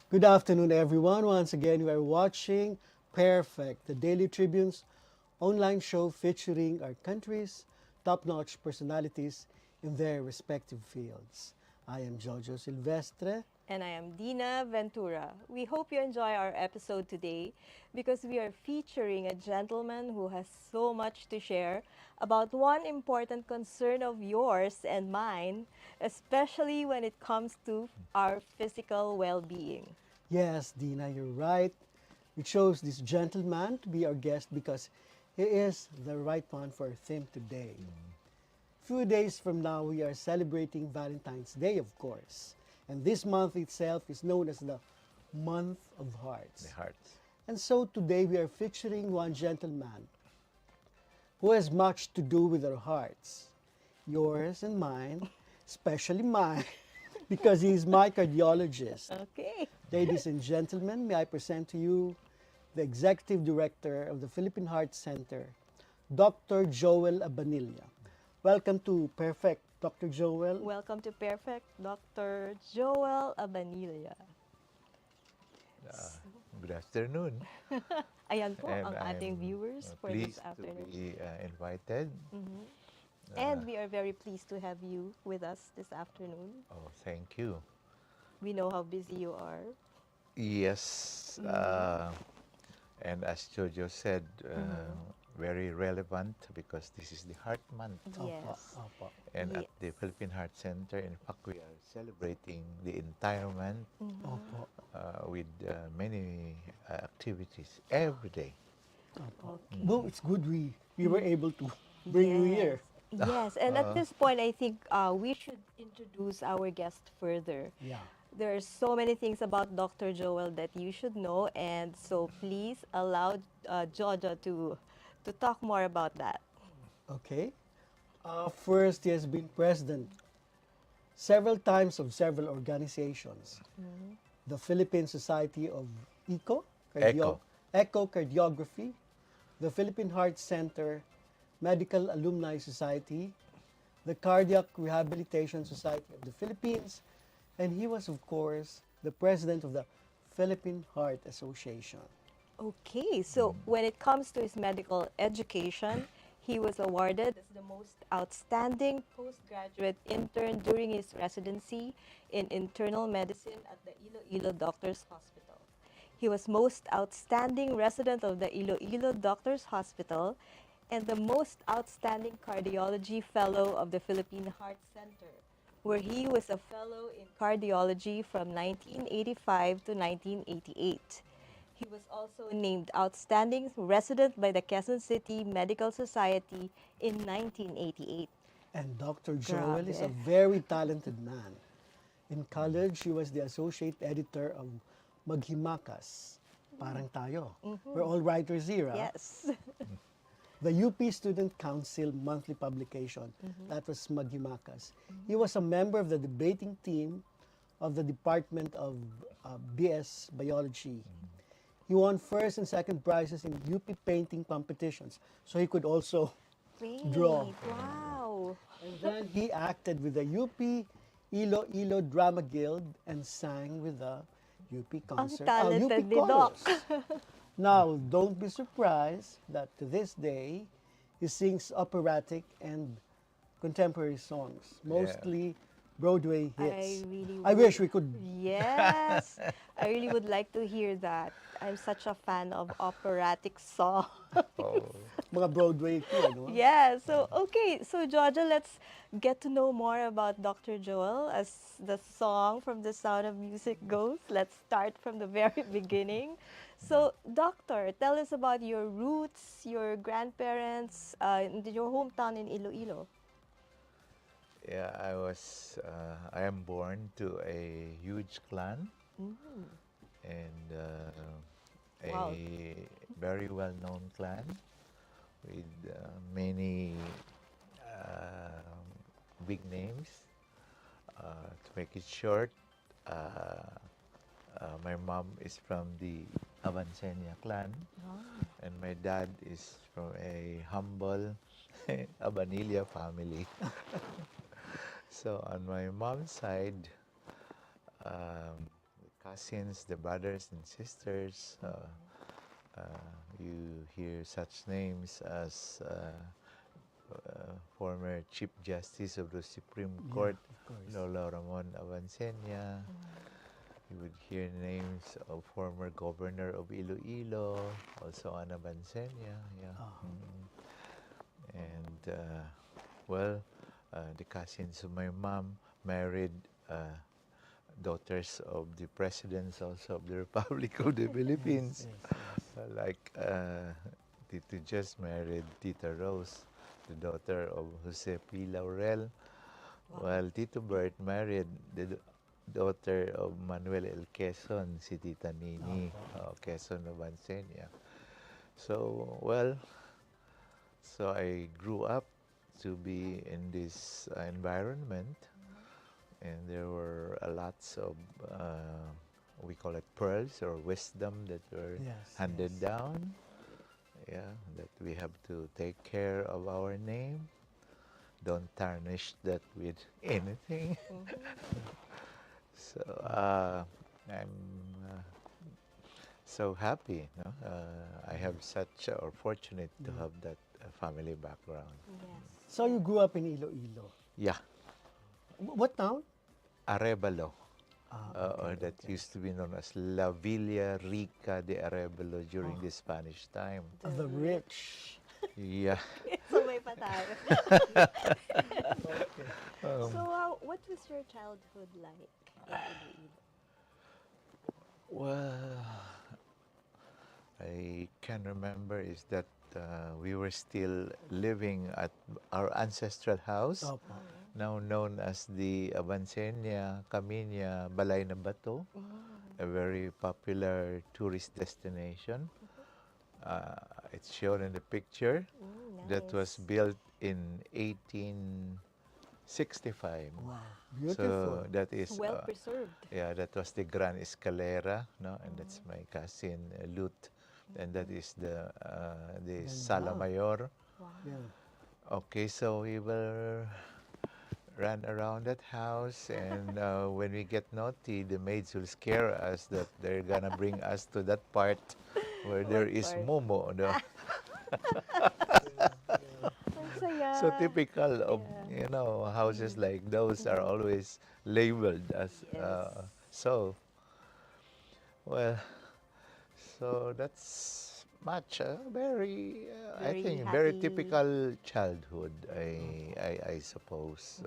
Good afternoon, everyone. Once again, we are watching Pairfect, the Daily Tribune's online show featuring our country's top-notch personalities in their respective fields. I am Jojo Silvestre. And I am Dinah Ventura. We hope you enjoy our episode today because we are featuring a gentleman who has so much to share about one important concern of yours and mine, especially when it comes to our physical well being. Yes, Dina, you're right. We chose this gentleman to be our guest because he is the right one for our theme today. Few days from now, we are celebrating Valentine's Day, of course. And this month itself is known as the Month of The Hearts. hearts. And so today we are featuring one gentleman who has much to do with our hearts, yours and mine, especially mine, because he is my cardiologist. Okay. Ladies and gentlemen, may I present to you the Executive Director of the Philippine Heart Center, Dr. Joel Abanilla. Welcome to Pairfect, Dr. Joel. Welcome to Pairfect, Dr. Joel Abanilla. Uh, Good afternoon. Ayan po And ang ating I'm viewers for this pleased to afternoon. be invited. Mhm. Uh, And we are very pleased to have you with us this afternoon. oh, thank you. We know how busy you are. Yes, and as Jojo said, very relevant because this is the Heart Month. Opo, Yes. opo. And at Yes. the Philippine Heart Center, in fact, we are celebrating the entire month Opo, with many activities every day. opo. Okay. No, it's good we were able to bring you here. Yes, and at this point, I think we should introduce our guest further. Yeah. There are so many things about Dr. Joel that you should know, and so please allow Jojo to talk more about that. Okay. First, he has been president several times of several organizations. The Philippine Society of Echo. Echocardiography, the Philippine Heart Center, Medical Alumni Society, the Cardiac Rehabilitation Society of the Philippines, and he was, of course, the president of the Philippine Heart Association. Okay, so when it comes to his medical education, he was awarded as the most outstanding postgraduate intern during his residency in internal medicine at the Iloilo Doctors Hospital. He was most outstanding resident of the Iloilo Doctors Hospital and the most outstanding cardiology fellow of the Philippine Heart Center, where he was a fellow in cardiology from 1985 to 1988. He was also named Outstanding Resident by the Quezon City Medical Society in 1988. And Dr. Joel is a Grabe. very talented man. In college, he was the associate editor of Maghimakas. Parang tayo. We're all writers here. Ah. Yes. The UP Student Council monthly publication. That was Maghimakas. He was a member of the debating team of the Department of BS Biology. He won first and second prizes in UP painting competitions. So he could also Great. draw. Wow. And then he acted with the UP Iloilo Drama Guild and sang with the UP concert. talented ni Doc. chorus. Now, don't be surprised that to this day, he sings operatic and contemporary songs, mostly Broadway hits. I wish we could. Yes. I really would like to hear that. I'm such a fan of operatic song. Oh, Mga Broadway too, ano? Yeah, so okay, so Georgia, let's get to know more about Dr. Joel as the song from The Sound of Music goes. Let's start from the very beginning. So, Doctor, tell us about your roots, your grandparents, your hometown in Iloilo. yeah, I am born to a huge clan and Wow. a very well-known clan with many big names. To make it short, my mom is from the Abanilla clan, and my dad is from a humble Abanilla family. So on my mom's side, we cousins, the brothers and sisters. You hear such names as former Chief Justice of the Supreme Court, of course. Lola Ramon Avancenia. You would hear names of former Governor of Iloilo, also Ana Avancenia. Yeah. And well, the cousins of my mom married daughters of the presidents also of the Republic of the Philippines. Like Tito just married Tita Rose, the daughter of Jose P. Laurel, while Tito Bert married the daughter of Manuel L. Quezon, si Tita Nini, Quezon of Ansenia. So, well, so I grew up to be in this environment, and there were lots of we call it pearls or wisdom that were handed down. Yeah, that we have to take care of our name. Don't tarnish that with anything. So I'm so happy. No? I have such or fortunate to have that family background. Yes. So you grew up in Iloilo. Yeah, What town? Arevalo. Okay, That used to be known as La Villa Rica de Arevalo during the Spanish time. The rich. Yeah. So may pa tayo. So what was your childhood like in Iloilo? Well, I can remember is that we were still living at our ancestral house, Opo. now known as the Abansenia, Caminia, Balay na Bato, a very popular tourist destination. It's shown in the picture. That was built in 1865. Wow, beautiful. So that is Well preserved. yeah, that was the Gran Escalera, no, and that's my cousin Lut, and that is the Sala Mayor. Wow. Yeah. Okay, so we will run around that house, and when we get naughty, the maids will scare us that they're gonna bring us to that part where there What is part? Momo. No? Ang saya. So typical of houses like those are always labeled as Yes. so. Well, so that's much very I Very think very happy. typical childhood. I suppose.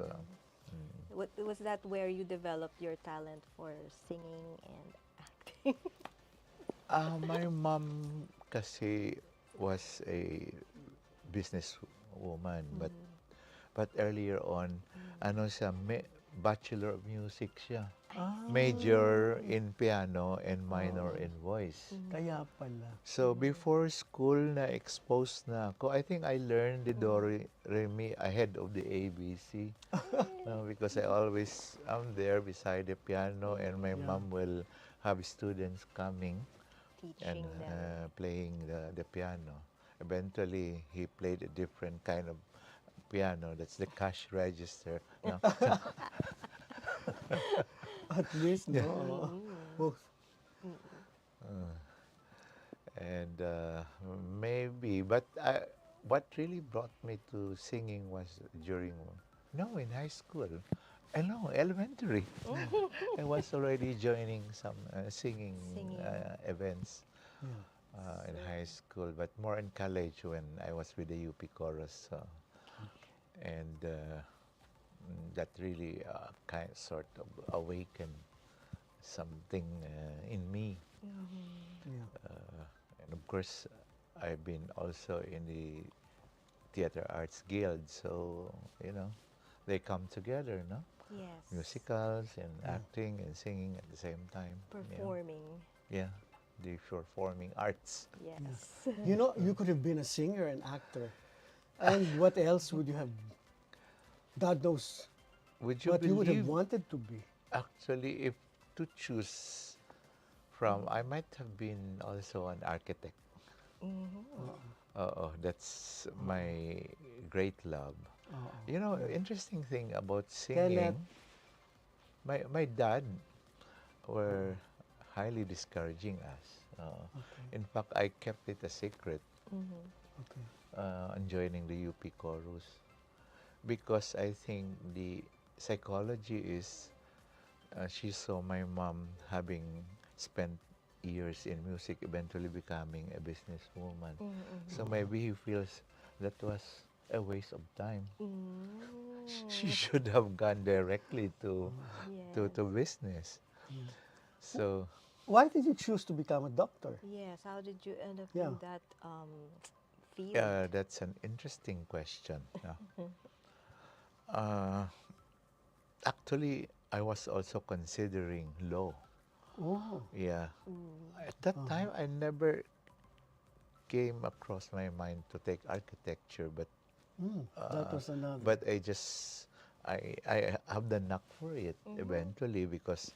Was that where you developed your talent for singing and acting? My mom kasi was a businesswoman, but earlier on, ano siya, Bachelor of Music siya. Major in piano and minor in voice. Kaya pala. So before school na-expose na ako, I think I learned the do, re, mi ahead of the ABC. Because I always am there beside the piano, and my mom will have students coming and Teaching them. playing the piano. Eventually, he played a different kind of piano. That's the cash register. No? At least, no. Oh, And maybe, but what really brought me to singing was in high school. No, elementary. I was already joining some singing events in high school, but more in college when I was with the UP chorus. And that really sort of awakened something in me. And of course, I've been also in the Theater Arts Guild, so they come together, no? Yes. Musicals and acting and singing at the same time. Performing. Yeah, the performing arts. Yes. you could have been a singer and actor. And what else would you have? God knows Would you what you would have believe? wanted to be. Actually, if to choose from, I might have been also an architect. That's my great love. Interesting thing about singing. Kenneth. My dad were highly discouraging us. Okay. In fact, I kept it a secret Mm-hmm. Okay. on joining the UP chorus because I think the psychology is she saw my mom having spent years in music, eventually becoming a businesswoman. So Mm-hmm. maybe he feels that was a waste of time. She Mm. should have gone directly Yes. to business. Yeah. So Why did you choose to become a doctor? Yes. How did you end up Yeah. in that field? that's an interesting question. Yeah. Uh, Actually, I was also considering law. Oh. Yeah. Mm. At that Uh-huh. time, I never came across my mind to take architecture, That uh, was another. but I have the knack for it Mm-hmm. eventually because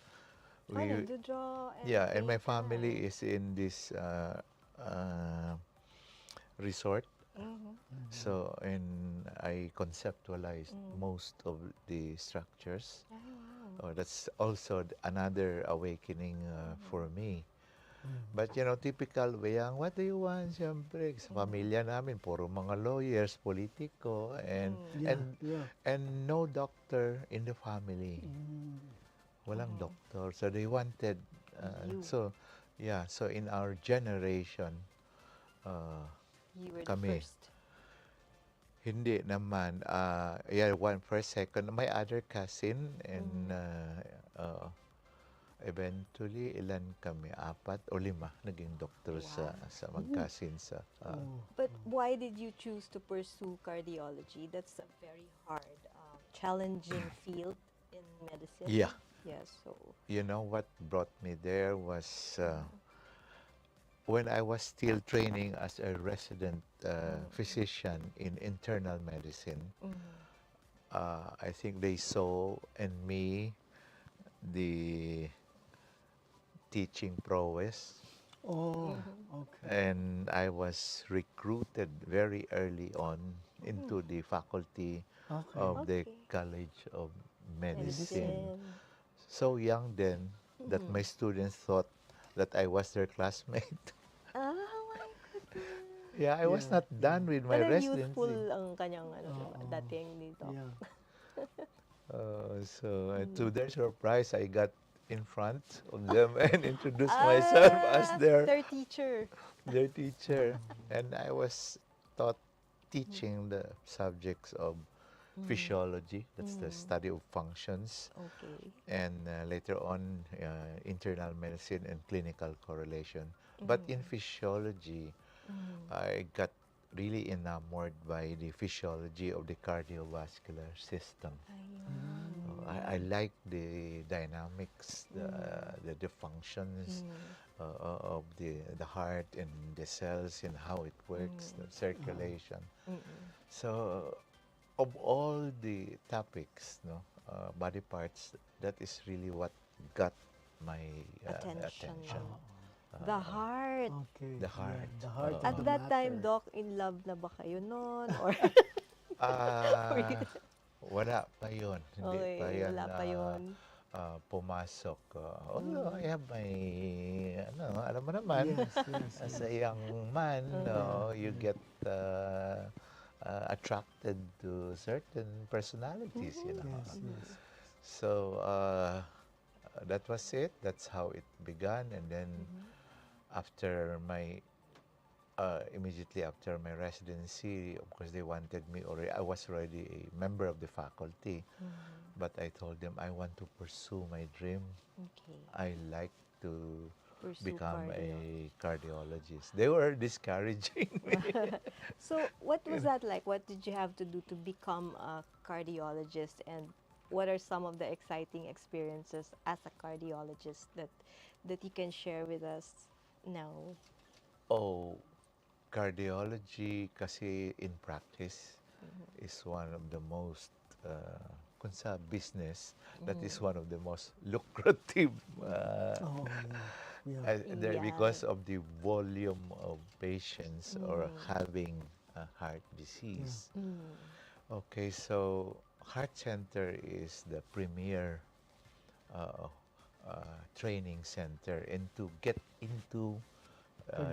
Oh, we you draw and yeah, and my paint. family Nice. is in this resort. Mm-hmm. So, and I conceptualized Mm. most of the structures. Oh, wow. Oh, that's also another awakening for Mm-hmm. me. But you know, typical Weyang, what do you want? Siyempre, sa Mm-hmm. pamilya namin, puro mga lawyers, politiko, Mm-hmm. Yeah. Yeah. and no doctor in the family. Mm. Walang Mm-hmm. doctor. So they wanted, You. so yeah, so in our generation, uh, You were the kami, first. hindi naman, yeah, one first, second, my other cousin, and Mm-hmm. eventually, ilan kami? Apat o lima naging doktor Wow. sa mag-cousins. Oh. But why did you choose to pursue cardiology? That's a very hard, challenging field in medicine. Yeah. Yes. So. You know what brought me there was when I was still training as a resident physician in internal medicine. Mm-hmm. I think they saw in me the teaching prowess, Oh. Mm-hmm. Okay. and I was recruited very early on Mm. into the faculty Okay. of the Okay. College of Medicine. Medicine. Medicine. So young then that Mm-hmm. my students thought that I was their classmate. Ah, my goodness. Yeah, I was Yeah. not Yeah. done with my Talagang youthful residency. ang kanyang ano, diba? Oo. Dating dito. Yeah. To their surprise, I got in front of them and introduced myself as Ah, their teacher. their teacher. And I was taught teaching the subjects of physiology, that's the Mm. study of functions, Okay. and later on internal medicine and clinical correlation. But in physiology, Mm. I got really enamored by the physiology of the cardiovascular system. Ayun. I like the dynamics, the functions of the heart and the cells and how it works, the circulation. Mm-mm. So, of all the topics, no, body parts, that is really what got my Attention. attention. The heart. Okay. The Yeah. heart. The heart of At the that time, matter. Doc, in love na ba kayo noon? Or, or Ah, wala pa yun. Hindi pa okay, yan wala pa yun. pumasok. Although I have my, alam mo naman, Yes. Yes. as Yes. a young man, no, you Yeah. get attracted to certain personalities, you know. Yes. Yes. So that was it. That's how it began. And then after my immediately after my residency, of course, they wanted me already. I was already a member of the faculty, but I told them I want to pursue my dream. Okay. I like to Pursue become cardio. a cardiologist. They were discouraging me. So, what was that like? What did you have to do to become a cardiologist? And what are some of the exciting experiences as a cardiologist that you can share with us now? Oh, cardiology kasi in practice is one of the most, kung sa business, that is one of the most lucrative Oh. Yeah. there Yeah. because of the volume of patients or having a heart disease. Mm. Okay, so heart center is the premier uh, training center, and to get into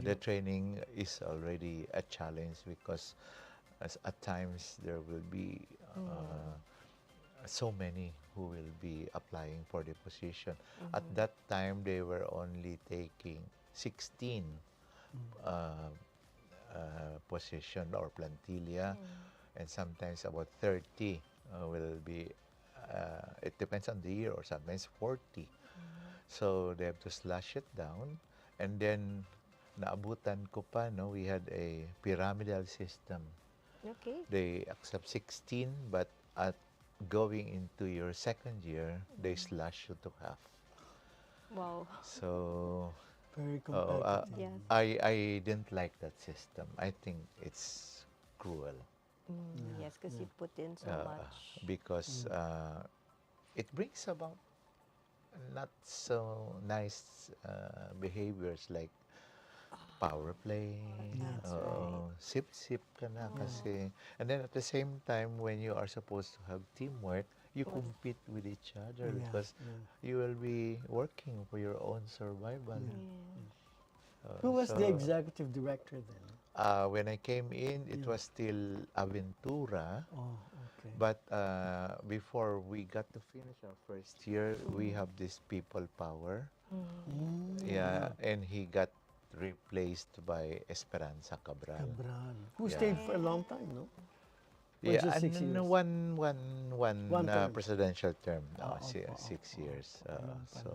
the training is already a challenge because as at times there will be so many who will be applying for the position. At that time, they were only taking 16 uh, position or plantilla, and sometimes about 30 will be, it depends on the year, or sometimes 40. So they have to slash it down. And then, naabutan ko pa, no, we had a pyramidal system. Okay. They accept 16, but at going into your second year, they slash you to half. Wow. So Very oh, competitive. Yes. I didn't like that system. I think it's cruel Yes, because you put in so much. because it brings about not so nice behaviors like power play, That's right. sip-sip ka na kasi. And then at the same time, when you are supposed to have teamwork, you compete with each other Yeah, because you will be working for your own survival. Who was the So, executive director then? when I came in, it was still Aventura. Oh, okay. But before we got to finish our first year, we have this people power. Yeah, and he got replaced by Esperanza Cabral. Cabral, who Yeah. stayed for a long time, no? Or Yeah, just 6 and years? one term. presidential term, Opo, 6 opo, years. opo. Ayun So,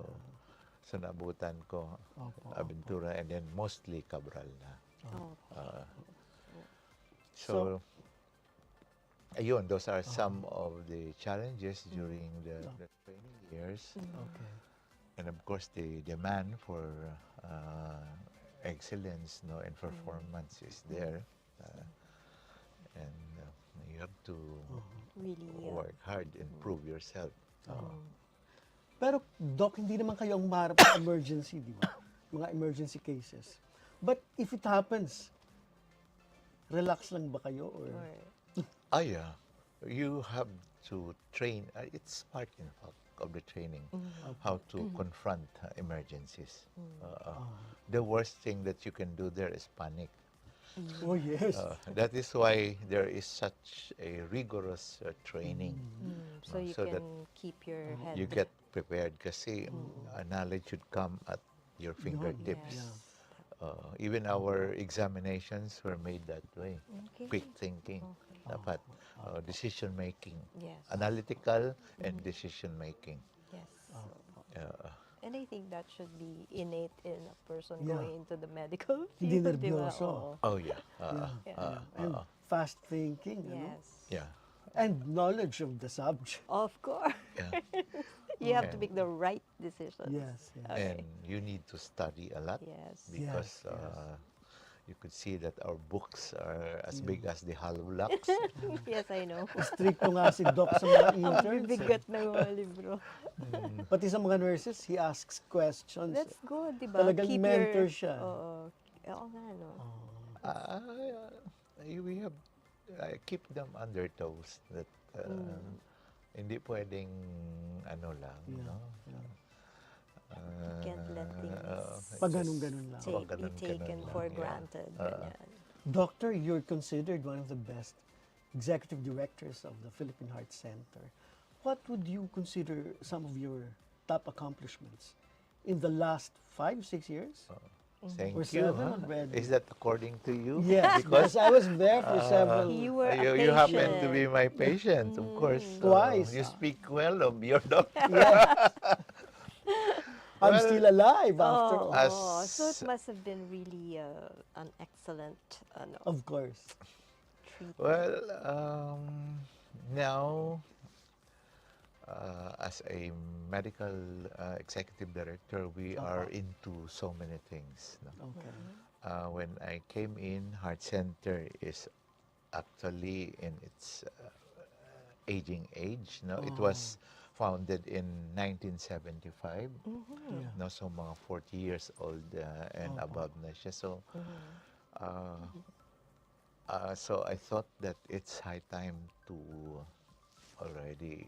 pala. nabutan ko Opo, Aventura and then mostly Cabral na. Oh. So, ayun, those are some of the challenges during the training years. Okay. And of course, the demand for excellence, no, and performance is there. And you have to Really. work hard and prove yourself. Pero, Doc, hindi naman kayo ang maharap sa emergency, di ba? Mga emergency cases. But if it happens, relax lang ba kayo? Or Yeah. You have to train. It's part, in fact, of the training, how to confront emergencies. The worst thing that you can do there is panic. Oh, yes. That is why there is such a rigorous training. So you so that can keep your head. You get prepared kasi knowledge should come at your fingertips. Yes. Even our examinations were made that way. Okay. Quick thinking. Dapat decision making. Yes. Analytical and decision making. Yes. Uh, And I think that should be innate in a person Yeah. going into the medical Hindi field, di ba? nervyoso. Oo. oh yeah. And fast thinking, ano? Yes. Yeah. And knowledge of the subject. Of course. Yeah. You have to And- make the right decisions. Yes, yes. Okay. And you need to study a lot Yes. because Yes. you could see that our books are as big as the hollow blocks. Yes, I know. Stricto nga si Doc sa mga Ang interns. bibigat ng mga libro. Pati sa mga nurses, he asks questions. That's good, di ba? Talagang mentor siya. Oo. Oo nga, no? We have keep them under toes that hindi pwedeng ano lang, no? You can't let things Pag ganun-ganun lang. Pag be ganun-ganun taken lang, for yeah. granted. Ganyan. Doctor, you're considered one of the best executive directors of the Philippine Heart Center. What would you consider some of your top accomplishments in the last 5-6 years? Thank Or you. 7 already. Is that according to you? Yes, because I was there for several. You were a You happen to patient. be my patient, of course. Twice. You speak well of your doctor. I'm Well, still alive after all. Oh, so it As- must have been really an excellent Of course. treatment. Well, now, as a medical executive director, we are into so many things. No? Okay. When I came in, Heart Center is actually in its aging age. No, it was founded in 1975. Yeah. No, so mga 40 years old and above na siya. So, so I thought that it's high time to already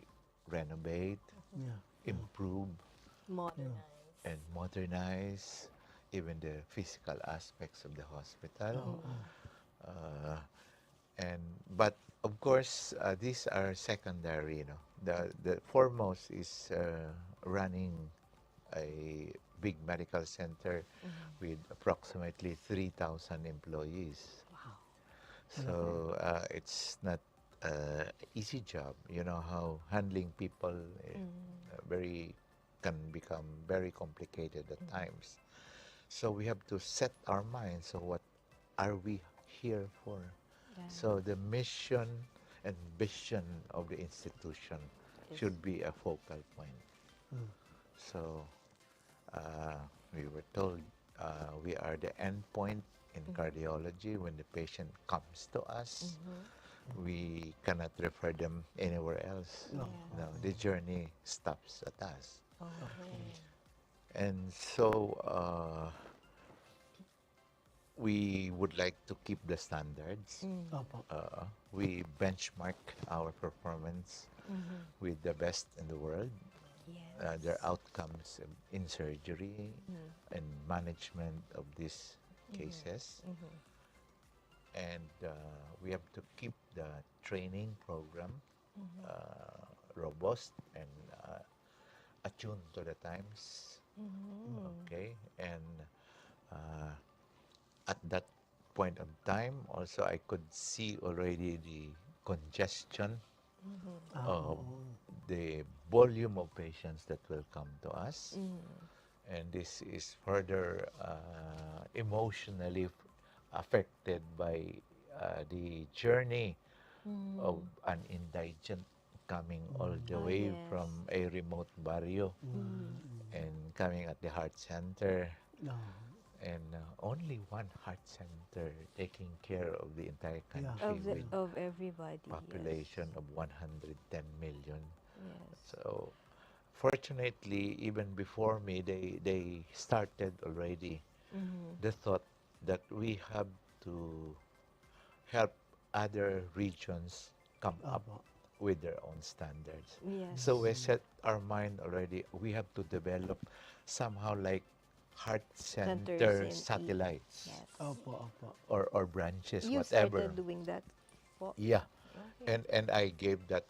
renovate, Yeah. improve, Modernized. and modernize even the physical aspects of the hospital. Uh, and but of course, these are secondary. The foremost is running a big medical center with approximately 3,000 employees. Wow. So it's not easy job. You know how handling people very can become very complicated at times. So we have to set our minds. So what are we here for? Yeah. So the mission and vision of the institution should be a focal point. So uh, we were told we are the end point in cardiology. When the patient comes to us, we cannot refer them anywhere else. No. No, the journey stops at us. Okay. And so we would like to keep the standards. Opo. We benchmark our performance with the best in the world. Yes. Their outcomes in surgery and management of these cases. And we have to keep the training program robust and attuned to the times. Okay, and uh, at that point of time, also I could see already the congestion of the volume of patients that will come to us. And this is further emotionally affected by the journey of an indigent coming all the way yes. from a remote barrio and coming at the heart center. No. And only one heart center taking care of the entire country with Of everybody. population of 110 million. Yes. So fortunately, even before me, they started already the thought that we have to help other regions come up Opo. with their own standards. Yes. So we set our mind already, we have to develop somehow like heart Centers center in satellites Yes. Opo. Opo. or branches, You whatever. started doing that. Yeah, Okay. and I gave that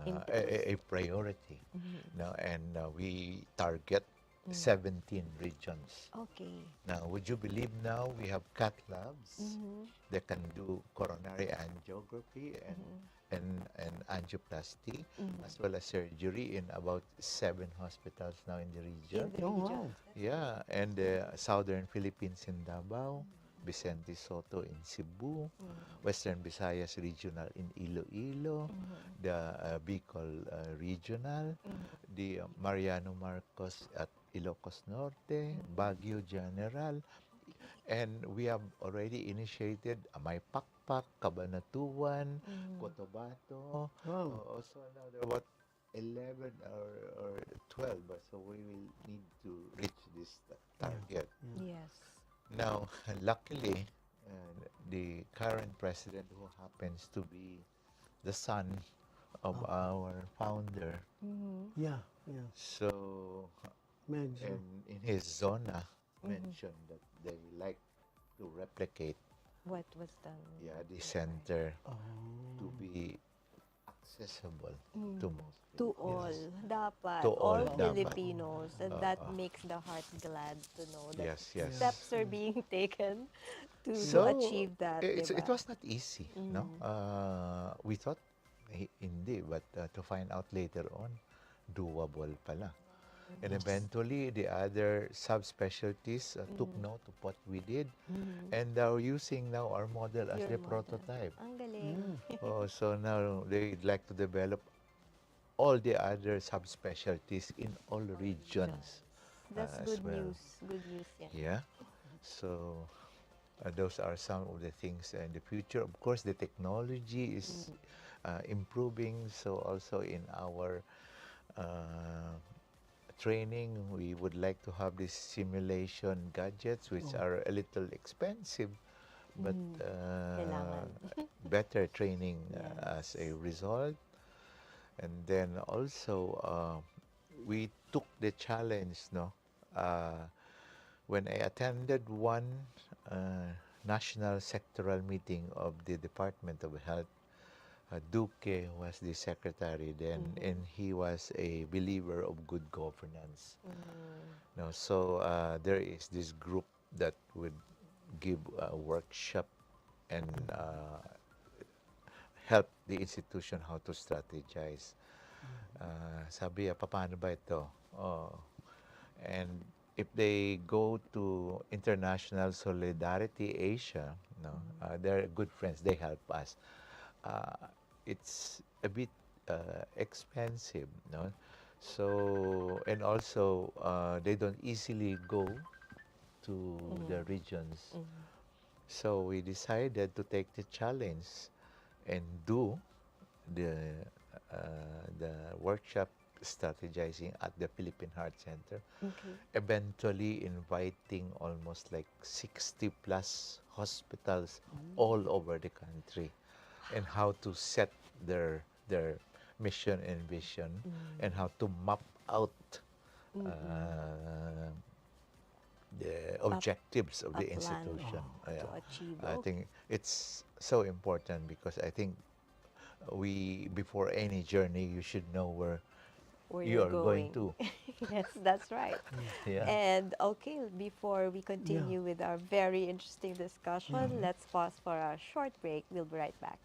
Impetus. a priority. Now, and we target 17 regions. Okay. Now, would you believe now we have cath labs that can do coronary angiography and angioplasty as well as surgery in about 7 hospitals now in the In region. the Oh, region. wow. Yeah, and the southern Philippines in Davao, Vicente Soto in Cebu, Western Visayas Regional in Iloilo, the Bicol Regional, the Mariano Marcos at Ilocos Norte, Baguio General, and we have already initiated Amaypakpak, Cabanatuan, Cotabato. Wow. Also now there are about 11 or 12, so we will need to reach this target. Yes. Now, luckily, the current president, who happens to be the son of our founder, Yeah. Yeah. so Medyo. and in his zona mentioned that they like to replicate What was done? the center Oh. to be accessible to most To Filipinos. all, dapat, To all all, dapat. Filipinos, and that makes the heart glad to know that Yes, yes. steps are being taken to So achieve that, it diba? was not easy, no? We thought hindi, but to find out later on, doable pala. And eventually, the other subspecialties took note of what we did, and are using now our model as Your the model. prototype. Ang galing. So now they'd like to develop all the other subspecialties in all regions. That's as good well. news. Good news yan. Yeah. So those are some of the things in the future. Of course, the technology is improving. So also in our training, we would like to have these simulation gadgets, which are a little expensive, but Kailangan. better training Yes. as a result. And then also we took the challenge, no? Uh, when I attended one national sectoral meeting of the Department of Health, Duque was the secretary then, and he was a believer of good governance. No, so there is this group that would give a workshop and help the institution how to strategize. Sabi, paano ba ito? Oh. And if they go to International Solidarity Asia, no, they're good friends. They help us. It's a bit expensive, no. So and also they don't easily go to the regions. So we decided to take the challenge and do the the workshop strategizing at the Philippine Heart Center, Okay. eventually inviting almost like 60 plus hospitals all over the country, and how to set their mission and vision, and how to map out the objectives of a the plan institution. to achieve. I think it's so important because I think we, before any journey, you should know Where you you're are going to. Yes, that's right. Yeah. And okay, before we continue with our very interesting discussion, let's pause for a short break. We'll be right back.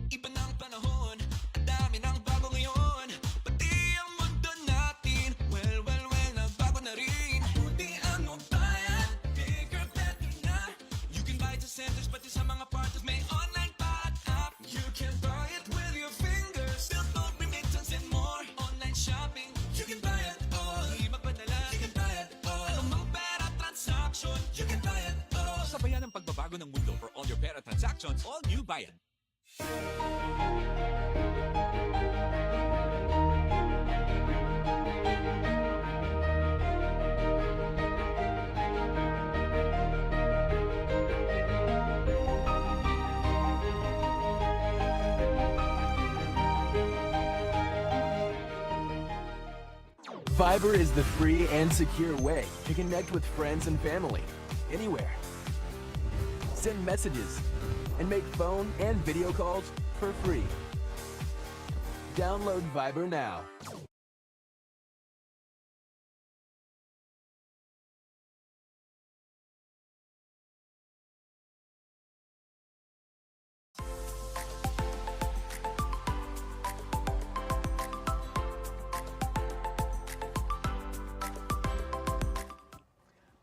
Iba ng panahon, ang dami ng bago ngayon. Pati ang mundo natin, well, nagbago na rin. Buti ang bayan, bigger, better na. You can buy it sa centers, pati sa mga partners, may online pa at app. You can buy it with your fingers, still don't remittance and more. Online shopping, you can buy it all. Di magpadala, you can buy it all. Anumang pera transaction, you can buy it all. Sabayan ang pagbabago ng mundo for all your pera transactions, all new Bayan. Fiber is the free and secure way to connect with friends and family anywhere. Send messages and make phone and video calls for free. Download Viber now.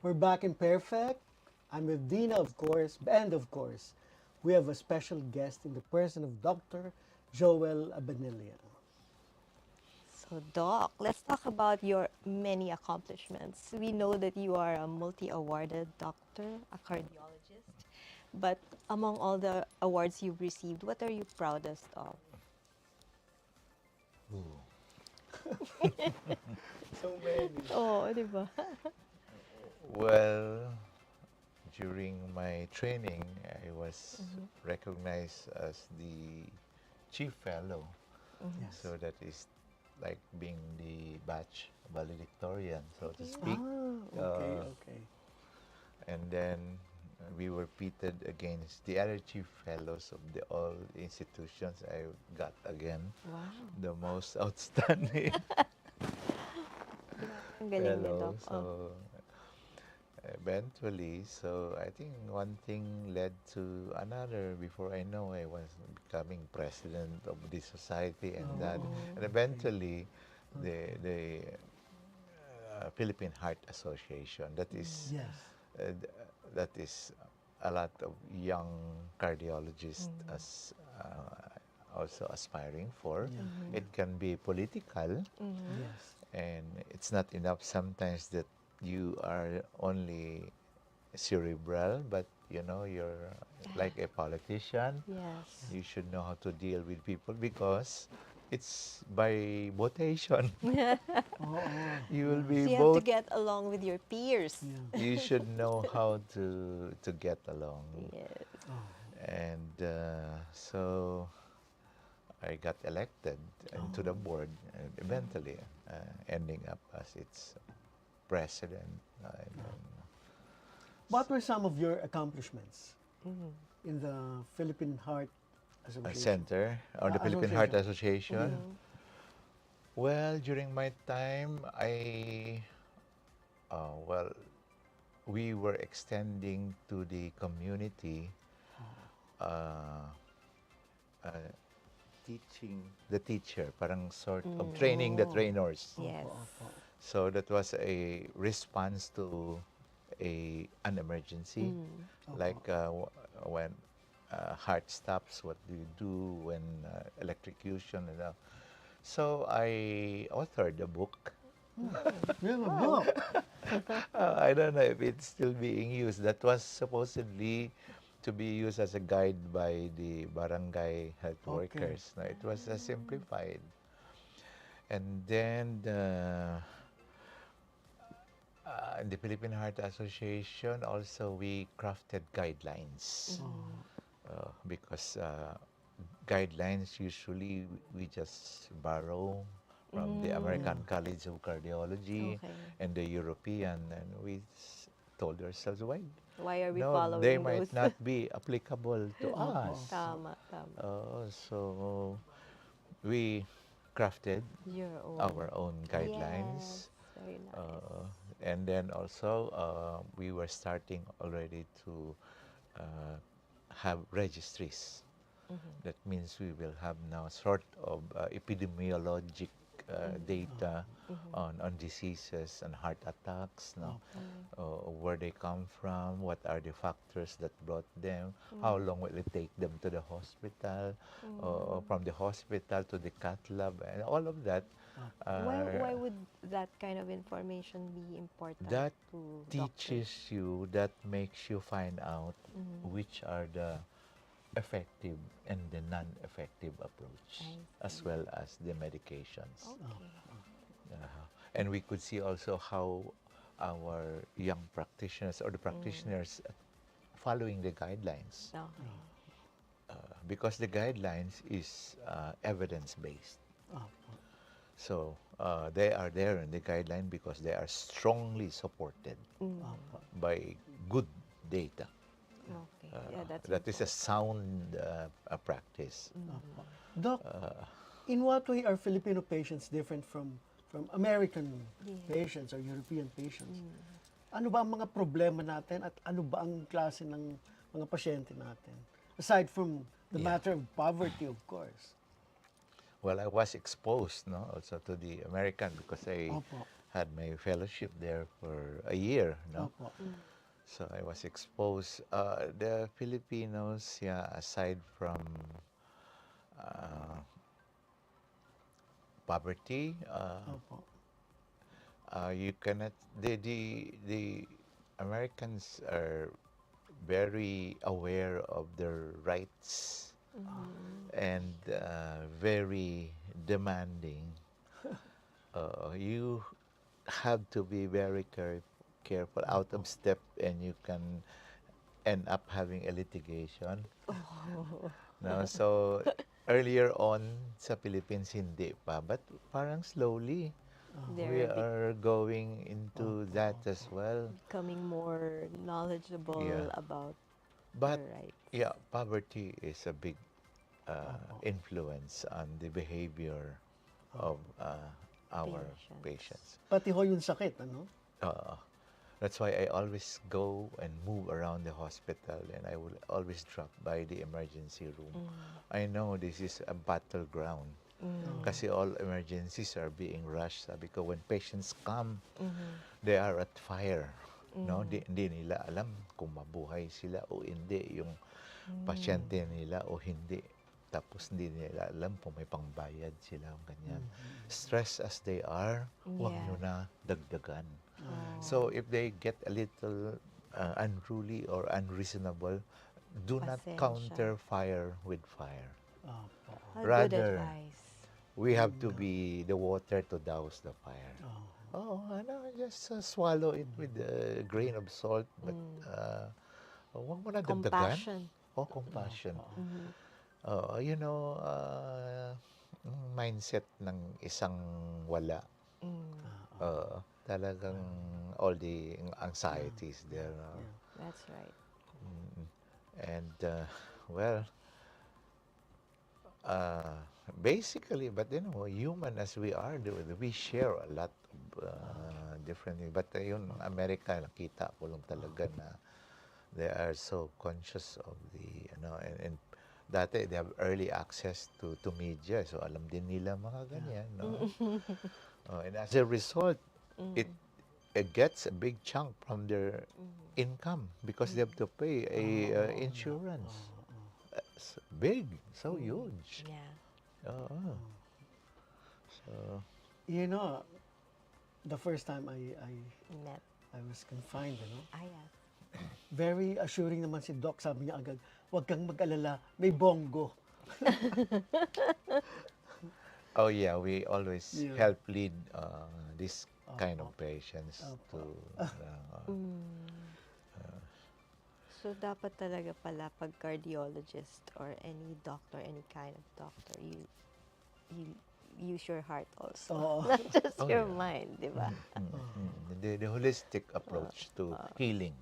We're back in Pairfect. I'm with Dinah, of course, and of course, we have a special guest in the person of Dr. Joel Abanilla. So, Doc, let's talk about your many accomplishments. We know that you are a multi-awarded doctor, a cardiologist, but among all the awards you've received, what are you proudest of? So many. Oh, di ba? Well, during my training, I was recognized as the chief fellow. Yes. So that is like being the batch valedictorian, so to speak. Okay, Uh, okay. and then we were pitted against the other chief fellows of the all institutions. I got again Wow. the most outstanding Ang galing ni fellow. Doc. So eventually, so I think one thing led to another. Before I know, I was becoming president of the society, and that, and eventually, the Philippine Heart Association. That is Yes. that is a lot of young cardiologists as also aspiring for. It can be political, Yes. and it's not enough sometimes that you are only cerebral, but you know you're like a politician. Yes. You should know how to deal with people because it's by votation. Oo. You will So be you have to vote. get along with your peers. Yeah. You should know how to get along. Yes. And so I got elected into the board, and eventually ending up as its president. And then What were some of your accomplishments in the Philippine Heart a Association? center or the Philippine Heart Association. Mm-hmm. Well, during my time, well, we were extending to the community, uh, uh, teaching the teacher, parang sort of training the trainers. Yes. So that was a response to an emergency, like when heart stops. What do you do when electrocution? And so I authored a book. Yeah, a book. I don't know if it's still being used. That was supposedly to be used as a guide by the barangay health workers. No, it was simplified. And then in the Philippine Heart Association, also we crafted guidelines because guidelines usually we just borrow from the American College of Cardiology Okay. and the European, and we told ourselves, Why are we no, following they those? might not be applicable to us. Tama, tama. So we crafted Your own. our own guidelines. Yes. Very nice. And then also we were starting already to have registries. That means we will have now sort of epidemiologic data on diseases and heart attacks, no? Where they come from, what are the factors that brought them, how long will it take them to the hospital, from the hospital to the cath lab, and all of that. Why would that kind of information be important That to teaches doctors? you, that makes you find out which are the effective and the non-effective approach, as well as the medications. And we could see also how our young practitioners or the practitioners following the guidelines, Okay. because the guidelines is evidence-based. So they are there in the guideline because they are strongly supported by good data. Okay. Yeah, that's That is a sound practice. Doc, in what way are Filipino patients different from American patients or European patients? Ano ba ang mga problema natin at ano ba ang klase ng mga pasyente natin? Aside from the matter of poverty, of course. Well, I was exposed, no, also to the American because I Opo. had my fellowship there for a year, no. Opo. So I was exposed. The Filipinos, aside from poverty, Opo. you cannot. The Americans are very aware of their rights and very demanding. You have to be very careful, out of step, and you can end up having a litigation. No, so earlier on sa Philippines hindi pa, but parang slowly We They're are going into that as well. becoming more knowledgeable Yeah. about But their rights. yeah, poverty is a big influence on the behavior of our Patients. patients. Pati ho yung sakit, ano? Uh, that's why I always go and move around the hospital, and I will always drop by the emergency room. I know this is a battleground kasi all emergencies are being rushed. Sabi ko, when patients come, they are at fire. No, hindi nila alam kung mabuhay sila o hindi yung pasyente nila o hindi. Tapos hindi nila alam kung may pangbayad sila o ganyan. Stress as they are, huwag Yeah. nyo na dagdagan. So if they get a little unruly or unreasonable, do not Pasensya. counter fire with fire. Opo. A good Rather, advice. We have to be the water to douse the fire. Just swallow it with a grain of salt, but huwag mo na dagdagan. Compassion. Compassion. Mindset ng isang wala. Talagang all the anxieties there. That's right. And, well, basically, but human as we are, we share a lot of different things. But yun, America, nakita ko lang talaga na they are so conscious of the, and dati they have early access to media, so alam din nila mga ganyan, no? And as a result, it gets a big chunk from their income because they have to pay a insurance. It's big, so huge. Yeah. So, You know, the first time I Net. was confined, Yeah. very assuring naman si Doc. Sabi niya agad, huwag kang mag-alala, may bongo. oh yeah, we always Yeah. help lead this kind of patients to. So, dapat talaga pala pag cardiologist or any doctor, any kind of doctor, you use your heart also. Oo. Not just Oh, your yeah. mind, di ba? The holistic approach to healing.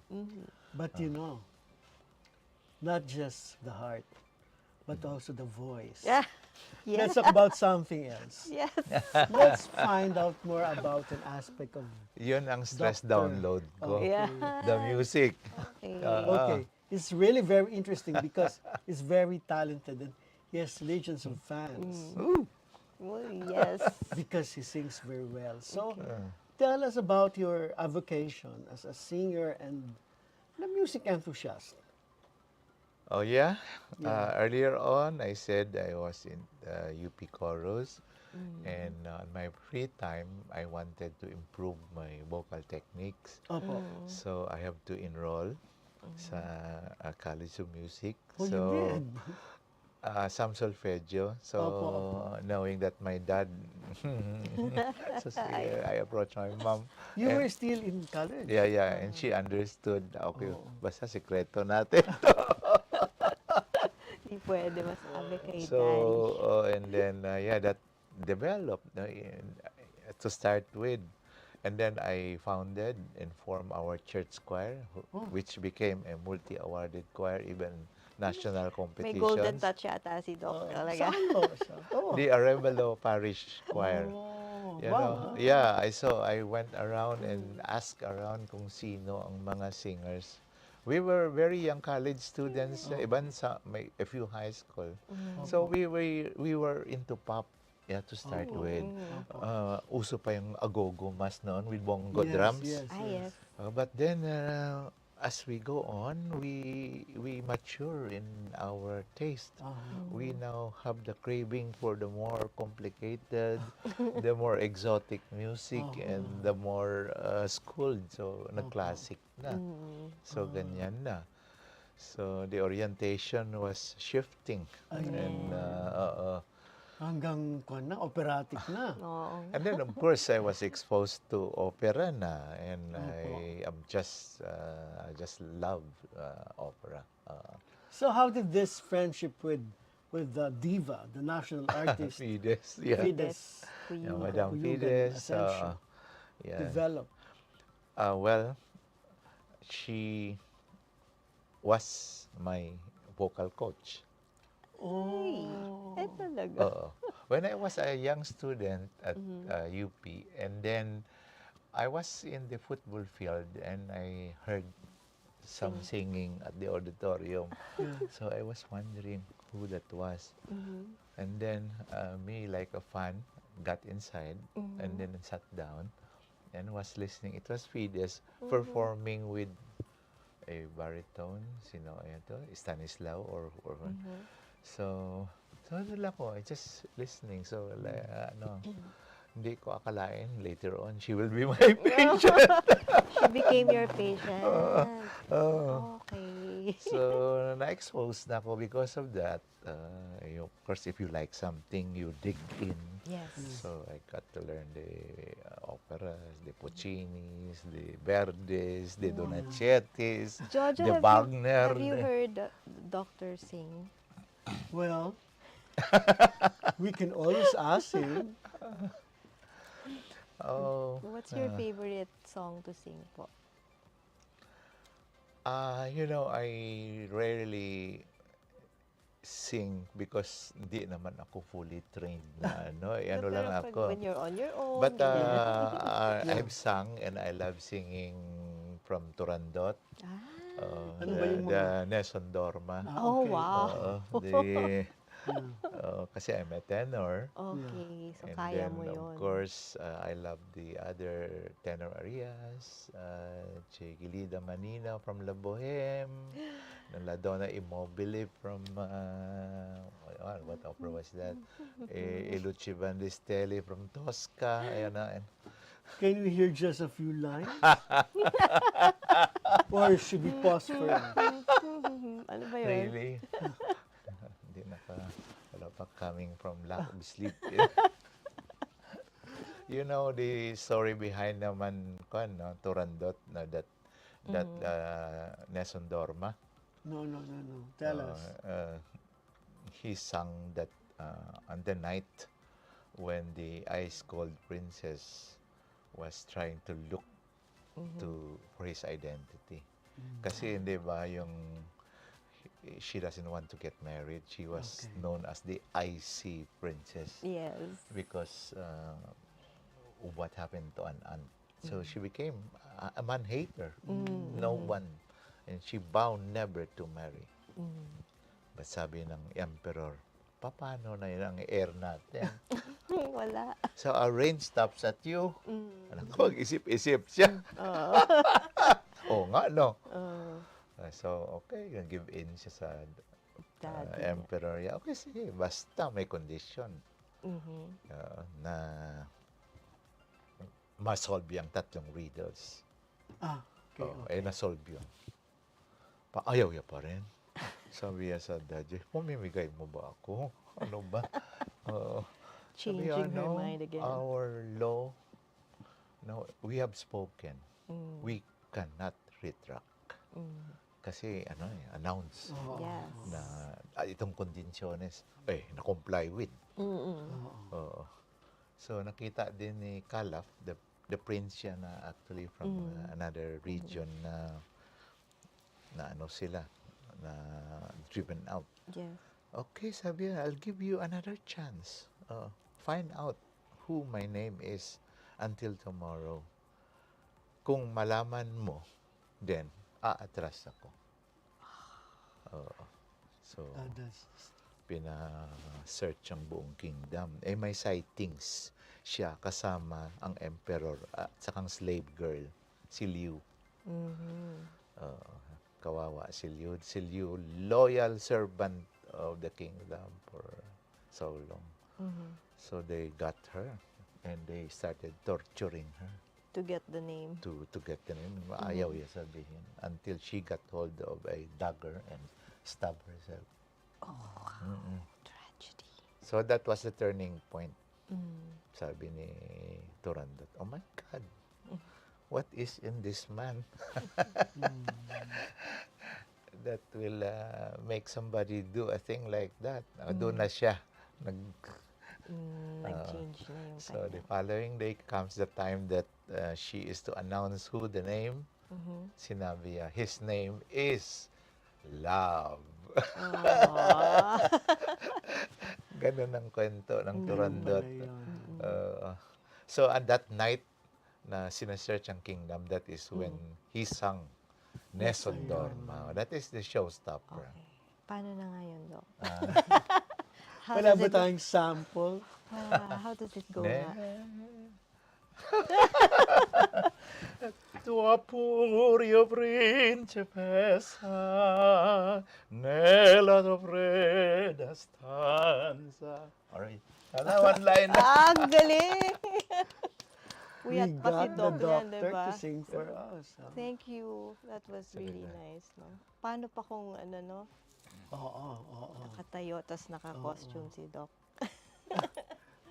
But not just the heart, but also the voice. Yeah. Let's talk about something else. Yes. Let's find out more about an aspect of... Yun ang stress Doctor. download ko. Yeah. The music. Okay. Okay, it's really very interesting because he's very talented and he has legions of fans Oh, yes. because he sings very well. So, tell us about your avocation as a singer and a music enthusiast. Oh yeah? Earlier on, I said I was in UP Chorus. And on my free time, I wanted to improve my vocal techniques. Opo. So I have to enroll sa College of Music. Oh, so you did? some solfeggio. So Opo, knowing that my dad, so I approached my mom. You and- were still in college? Yeah, and she understood. Okay, basta sikreto natin. Hindi pwede masabi kay So, Daddy. and then, that developed to start with. And then I founded and formed our church choir, which became a multi-awarded choir, even national May competitions. golden touch yata si Doc talaga. Saan mo? Oh. The Arevalo Parish Choir. Oh, You wow. know, yeah, I went around and asked around kung sino ang mga singers. We were very young college students, iban sa may a few high school. So we were into pop to start with. Uso pa yung agogo mas noon with bongo drums. Yes, Yes. But then as we go on, we mature in our taste. We now have the craving for the more complicated, the more exotic music, and the more schooled. So, nag-classic na. So, ganyan na. So, the orientation was shifting. And, Hanggang kwan na, operatic na. Oo. and then, of course, I was exposed to opera na. And I just love opera. So how did this friendship with with the diva, the national artist, Fides, yeah. Fides Yeah, Cuyugan. Madam Cuyugan Fides, Asensio, yeah. developed. Well, she was my vocal coach. Oh, Talaga. When I was a young student at UP, and then I was in the football field, and I heard some singing at the auditorium. So I was wondering who that was. And then me, like a fan, got inside and then sat down and was listening. It was Fides performing with a baritone, sino ayan to, Stanislaw or so doon lang ako, I just listening. So hindi ko akalain later on she will be my patient. She became your patient. Okay. So na-expose na ako because of that. Of course, if you like something, you dig in. Yes. So I got to learn the operas, the Puccinis, the Verdes, the Donizettis, Jojo, the Wagner. have you heard Doctor sing? well, we can always ask him. Oh, What's your favorite song to sing po? I rarely sing because hindi naman ako fully trained na ano, ano lang Pero pag ako. when you're on your own, But ganyan. I've sung and I love singing from Turandot. Ano ba yung The Nelson Dorma. Oh, Okay. wow. Kasi I'm a tenor. Okay, so And kaya then, mo yun. of course, I love the other tenor arias. Che Gilida Manina from La Boheme. La Donna Immobile from, what opera was that? Luci Vandistelli from Tosca. Ayan na. Can we hear just a few lines? Or should we pause for Ano ba yun? Really? Hindi wala pa coming from lack of sleep. You know the story behind naman no, Turandot na that Nelson Dorma. No. Tell us. He sang that on the night when the ice-cold princess was trying to look for his identity. Kasi hindi ba she doesn't want to get married. She was known as the icy princess Yes. because of what happened to an aunt. So she became a man-hater. No one. And she vowed never to marry. But sabi ng emperor, paano na yun ang heir natin? Wala. So our rain stops at you. Alam ko, mag-isip-isip siya. Oo nga, no? So, okay, give in siya sa Daddy. emperor. Yeah, okay, sige, basta may condition na ma-solve yung tatlong riddles. Okay. Na-solve yun. Ayaw niya pa rin. Sabi niya sa daddy, pamimigay mo ba ako? Ano ba? Sabi niya, Changing her mind again. Our law, no, we have spoken. We cannot retract. Kasi, announce Yes. na itong kondisyones, na-comply with. Oo. So, nakita din ni Calaf, the prince siya na actually from another region na sila, na driven out. Yes. Okay, sabi niya, I'll give you another chance. Find out who my name is until tomorrow. Kung malaman mo, then aatras ako. So, pina-search ang buong kingdom. May sightings siya kasama ang emperor at sakang slave girl, si Liu. Kawawa si Liu. Si Liu, loyal servant of the kingdom for so long. So they got her and they started torturing her. To get the name. To get the name. Ayaw niya sabihin. Until she got hold of a dagger and stabbed herself. Tragedy. So that was the turning point. Sabi ni Turandot, oh my God, what is in this man? that will make somebody do a thing like that. Doon na siya. Nag-change na yung So the kanya. following day comes the time that she is to announce who the name. Sinabi niya, his name is Love. Aww. Ganun ang kwento ng Turandot. Pala yun. So at that night na sinesearch ang kingdom, that is when he sang Nessun Dorma. That is the showstopper. Okay. Paano na ngayon, Doc? How Wala does ba it- tayong sample? How does it go Ne- nga? Tua purio principessa nella tua fredda stanza. Alright. One line. Ang galing! We Puyat pa si got the Doc yan, doctor diba? to sing for us. Huh? Thank you. That was really nice, no? Paano pa kung ano, no? Oo. Nakatayo, tas naka-costume si Doc.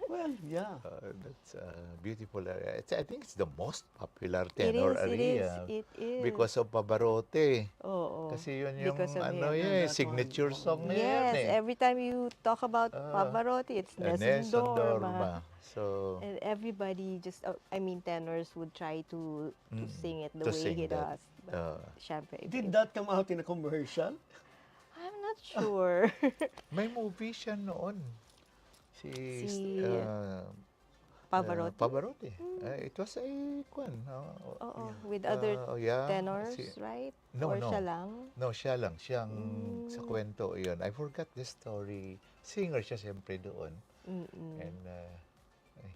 Well, yeah. That's beautiful area. I think it's the most popular It tenor is, area. it is. Because of Pavarotti. Oo. Kasi yun yung Because of ano him. yun, That signature one. song niya Yes, yan eh. every time you talk about Pavarotti, it's Nessun Dorma. So, And everybody just, tenors would try to sing it the to way sing he that. does. But syempre, Did that come out in a commercial? I'm not sure. may movie siya noon. Si Pavarotti? Pavarotti. It was a kwan. Oo, with other yeah, tenors, si- right? No, Or no. siya lang? No, siya lang. Siyang sa kwento yun. I forgot the story. Singer siya siyempre doon. And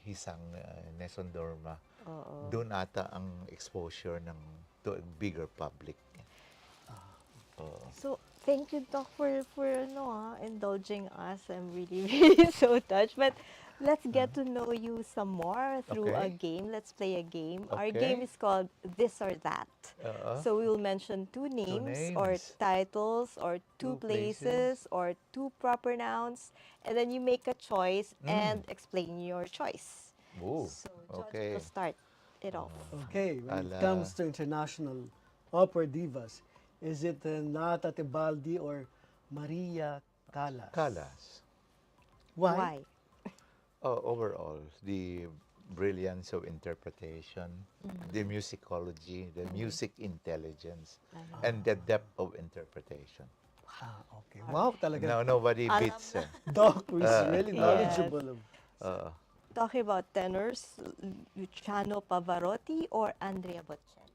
he sang Nessun Dorma. Oo. Doon ata ang exposure to a bigger public. So, thank you, Doc, for indulging us. I'm really, really so touched. But let's get to know you some more through a Okay. game. Let's play a game. Our Okay. game is called This or That. So we will mention two names or names. titles or two Two places or two proper nouns, and then you make a choice and explain your choice. Oh, So, Jojo okay. will start it off. Okay, when it Ala. comes to international opera divas, is it Nata Tebaldi or Maria Callas? Callas. Why? Overall, the brilliance of interpretation, the musicology, the music intelligence, and the depth of interpretation. Okay. Wow, talaga. No, nobody beats her. Doc is really Yes. knowledgeable. Talking about tenors, Luciano Pavarotti or Andrea Bocelli?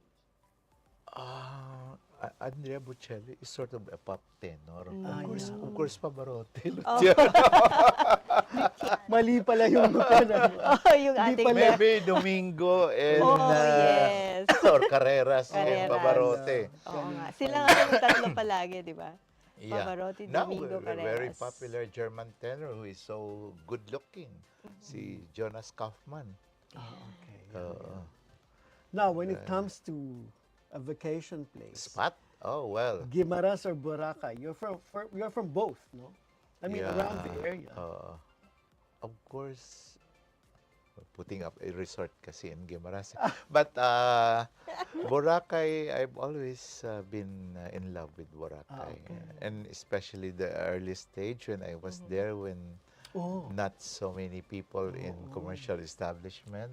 Andrea Bocelli is sort of a pop tenor. yeah. Of course, Pavarotti. Mali pala yung Oh, yung Hindi ating... pala. Maybe Domingo and Oh, yes. or Carreras and Carreras. Pavarotti. Oo nga. Sila nga yung tatlo palagi, di ba? Pavarotti, Now, Domingo, we're very Carreras. popular German tenor who is so good looking. Si Jonas Kaufmann. Okay. Uh, Now, when it comes to a vacation place, Spot? Oh, well. Guimaras or Boracay, you're from both, no? I mean, Yeah, around the area. Of course, putting up a resort kasi in Guimaras. But Boracay, I've always been in love with Boracay. And especially the early stage when I was there when Oh, not so many people in commercial establishment.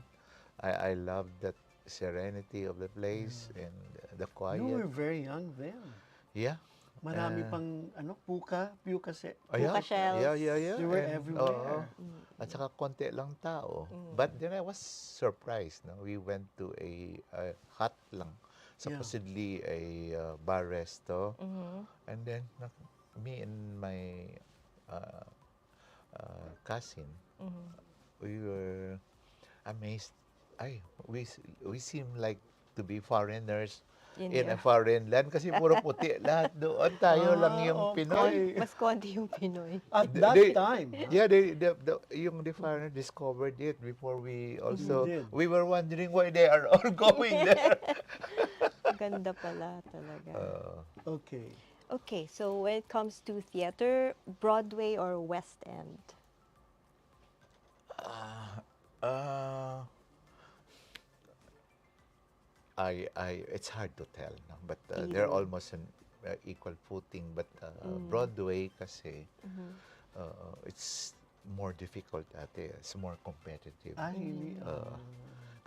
I love that serenity of the place and the quiet. you were very young then. Yeah. Marami pang puka se. Puka shells. Yeah. They were And, everywhere. At saka konti lang tao. But then I was surprised. No? We went to a hut lang. Supposedly a bar resto. And then me and my cousin, we were amazed. We seem like to be foreigners in a foreign land kasi puro puti lahat doon. Tayo lang yung Pinoy. Mas konti yung Pinoy. At that They- time, Yeah, yung the foreigner discovered it before we also, did. we were wondering why they are all going there. Ganda pala talaga. okay. Okay, so when it comes to theater, Broadway or West End? It's hard to tell, no? But they're almost equal footing. But Broadway kasi, it's more difficult ate. It's more competitive. Ah, really?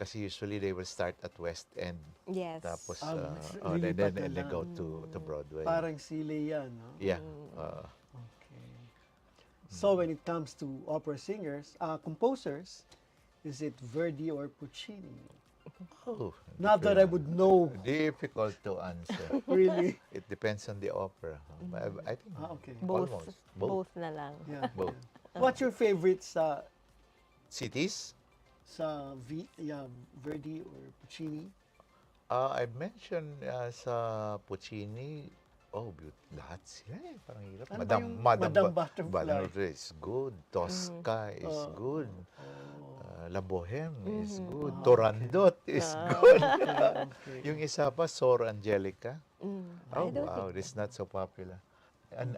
Kasi usually they will start at West End. Yes. Tapos, It's then lilipat na they go lang. to Broadway. Parang sili yan, no? Yeah. Okay. So when it comes to opera singers, composers, is it Verdi or Puccini? Oh, Not that I would know, difficult to answer. really. It depends on the opera. I think Okay. Both. almost Both na lang. Yeah. Both. What's your favorite Cities? Verdi or Puccini? I mentioned sa Puccini, lahat sila eh. Parang hirap. Ano ba yung Madame Butterfly? Is good. Tosca is good. La Boheme is good. Okay. Turandot is good. Okay. Yung isa pa, Sor Angelica. I don't Wow, it's not so popular.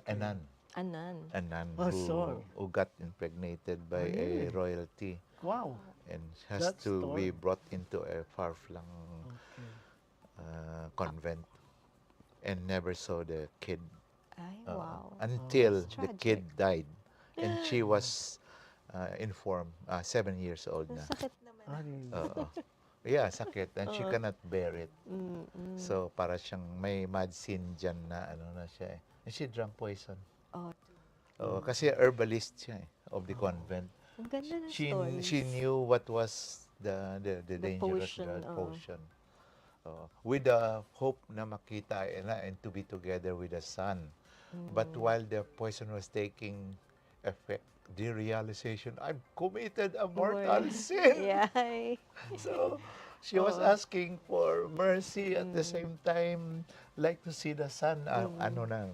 Anan. Anan. Sor. Who got impregnated by a royalty Wow. and has That to be story. brought into a far-flung convent and never saw the kid Ay, wow. until That's the tragic. kid died. And she was informed, 7 years old Ang na. sakit naman. Ah, really? Oo. Yeah, sakit. And she cannot bear it. So, para siyang may mad sin dyan na ano na siya eh. And she drank poison. Oh, Kasi herbalist siya eh, of the convent. ang ganda ng She stories. knew what was the dangerous potion, potion. With the hope na makita and to be together with the son. But while the poison was taking effect, the realization, I've committed a mortal sin. Yeah. So she was asking for mercy at the same time, like to see the son. Ano na,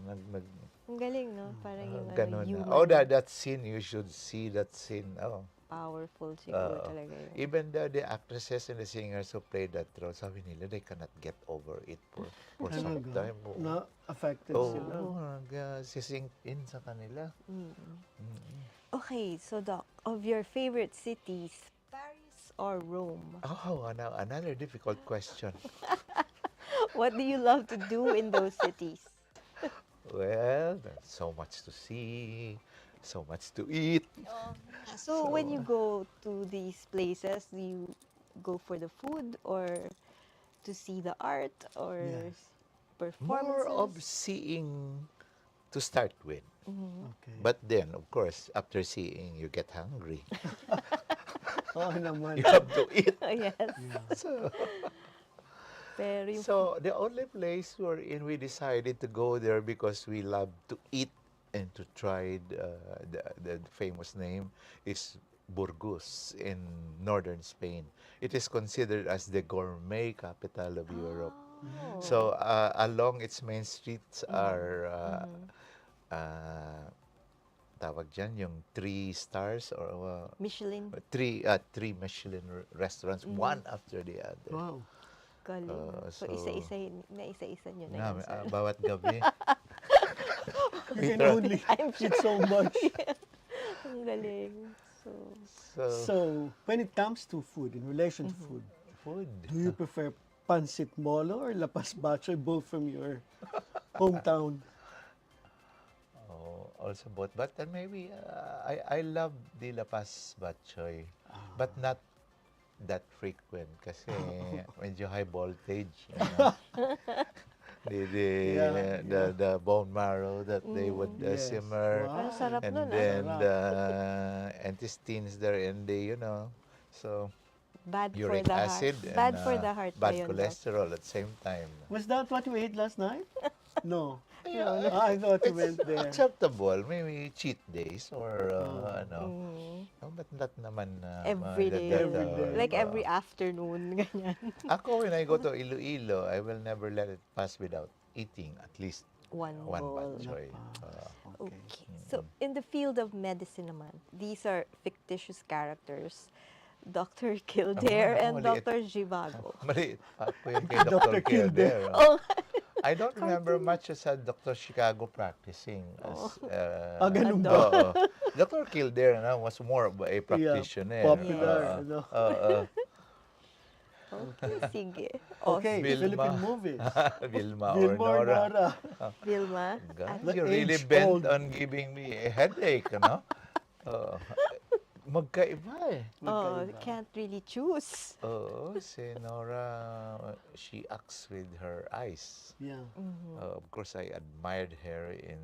Ang galing, no? Parang yung ganun na. human. That sin, you should see that sin. Powerful siguro talaga yun. Even the actresses and the singers who played that role, sabi nila, they cannot get over it for some time. Na-affected sila. Nag-sink in sa kanila. Okay, so Doc, of your favorite cities, Paris or Rome? Another difficult question. What do you love to do in those cities? Well, there's so much to see, so much to eat. So when you go to these places, do you go for the food or to see the art or Yes. performances? More of seeing to start with. Okay. But then, of course, after seeing, you get hungry. Oo naman. You have to eat. Yes. So, Pero yung so the only place we decided to go there because we love to eat and to try the famous name is Burgos in northern Spain. It is considered as the gourmet capital of Europe. So along its main streets are tawag dyan, yung 3 stars or Michelin. three Michelin restaurants, one after the other. Wow. Galing. So, so- isa-isa nyo na yun, sir. Bawat gabi. You can only eat so much. Ang galing. So, So, when it comes to food, in relation to food, food. do you prefer pancit molo or lapas bachoy, both from your hometown? Also both. But maybe I love the lapas batchoy, but not that frequent kasi medyo high voltage. The bone marrow that they would Yes. simmer. Wow. parang sarap And nun, then Sarap. the intestines there and so Bad for uric the acid heart. and Bad for the heart ba bad yun, Doc? cholesterol at the same time. Was that what you ate last night? No. I thought you went there. Acceptable, maybe cheat days or but not naman Every day. Every day. Like every afternoon, ganyan. Ako, when I go to Iloilo, I will never let it pass without eating at least One one bowl. batchoy. Okay. So, in the field of medicine naman, these are fictitious characters. Dr. Kildare and maliit. Dr. Jivago. Maliit pa ako yung kay Dr. Kildare. Oh, I don't remember much as a Dr. Chicago practicing. Ganun ba? Oo. Dr. Kildare was more of a practitioner. Popular. Oo. Okay, sige. Oh, Okay, Vilma. Philippine movies. Vilma or Vilma or Nora. Nora? Vilma. God, The you really age-old. bent on giving me a headache, no? Oo. Magkaiba eh. Oh, Magkaiba. can't really choose. Oo, si Nora, she acts with her eyes. Yeah. Of course, I admired her in,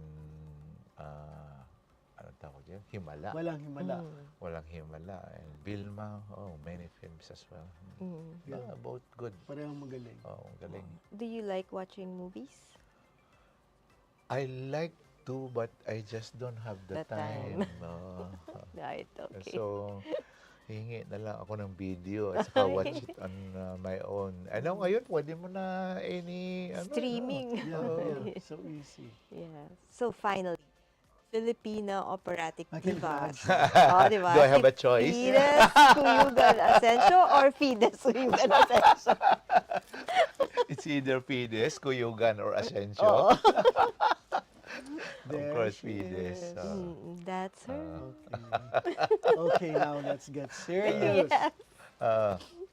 ano tawag yun? Himala. Walang himala. Walang Himala. And Vilma, many films as well. Yeah. Both good. Parehong magaling. Oh, galing. Do you like watching movies? I like to, but I just don't have the The time. time. Right, okay. So, hingi na lang ako ng video at saka watch it on my own. Ano ngayon, pwede mo na any Streaming. Yeah, yeah. So easy. Yeah. So finally, Filipina operatic I can divas. imagine. Oh, di ba? Do I have Si a choice? Fides Cuyugan Asensio or Fides Cuyugan Asensio? It's either Fides, Cuyugan, or Asensio. Oo. Of There course, she Fides. is. That's her. Okay, now let's get serious. Yes.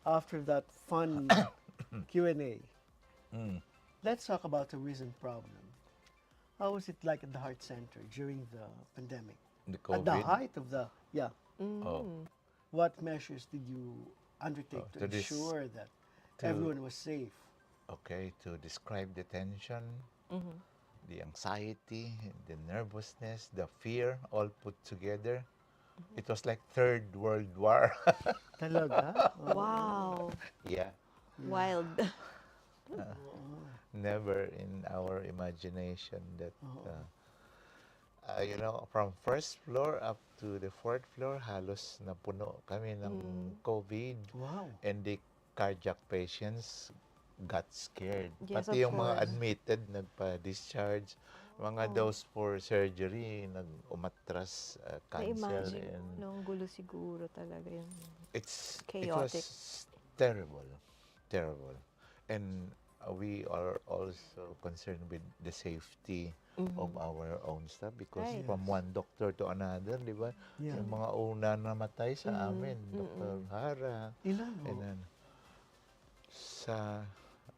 After that fun Q&A, let's talk about the recent problem. How was it like at the Heart Center during the pandemic? The At the COVID. height of the, Oh, what measures did you undertake Oh, to to this- ensure that to- everyone was safe? okay, to describe the tension, the anxiety, the nervousness, the fear, all put together. It was like Third World War. Talaga? Oh, Wow. Yeah. Wild. Never in our imagination that, from first floor up to the fourth floor, halos napuno kami ng COVID. Wow. And the cardiac patients got scared. Yes, Pati of yung mga course. admitted, nagpa-discharge. Mga those for surgery, umatras, cancel. Na-imagine. And No, ang gulo siguro talaga yun. it Chaotic. was terrible. Terrible. And we are also concerned with the safety of our own staff because Right. from one doctor to another, di ba? Yeah. Yung mga una namatay sa amin, Dr. Hara, Ilan and ho? then sa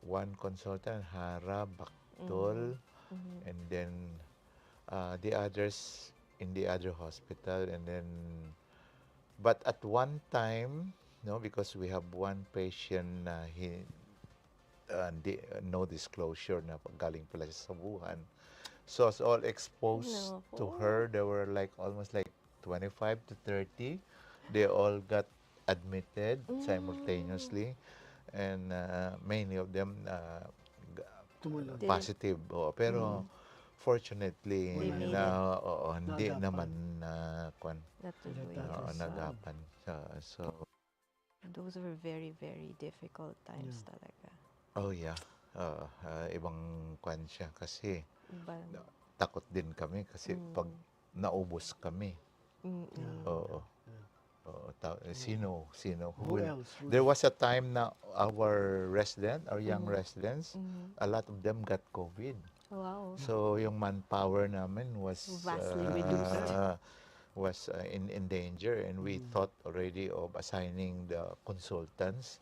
one consultant, Hara, Baktol, and then the others in the other hospital, and then but at one time, no, because we have one patient na no disclosure na galing pala siya sa Wuhan. So it's all exposed to her. There were like almost like 25 to 30. They all got admitted simultaneously, and many of them Tumulo. positive. Pero fortunately, They made hindi Nagapan. naman Natuloy. That was sad. nagapan. So, Those were very, very difficult times talaga. oh yeah, ibang kwan siya kasi Iba. takot din kami kasi pag naubos kami. Oo. Sino? Who else? There was a time na our young residents, a lot of them got COVID. Wow. So yung manpower namin was Vastly reduced. In danger, and we thought already of assigning the consultants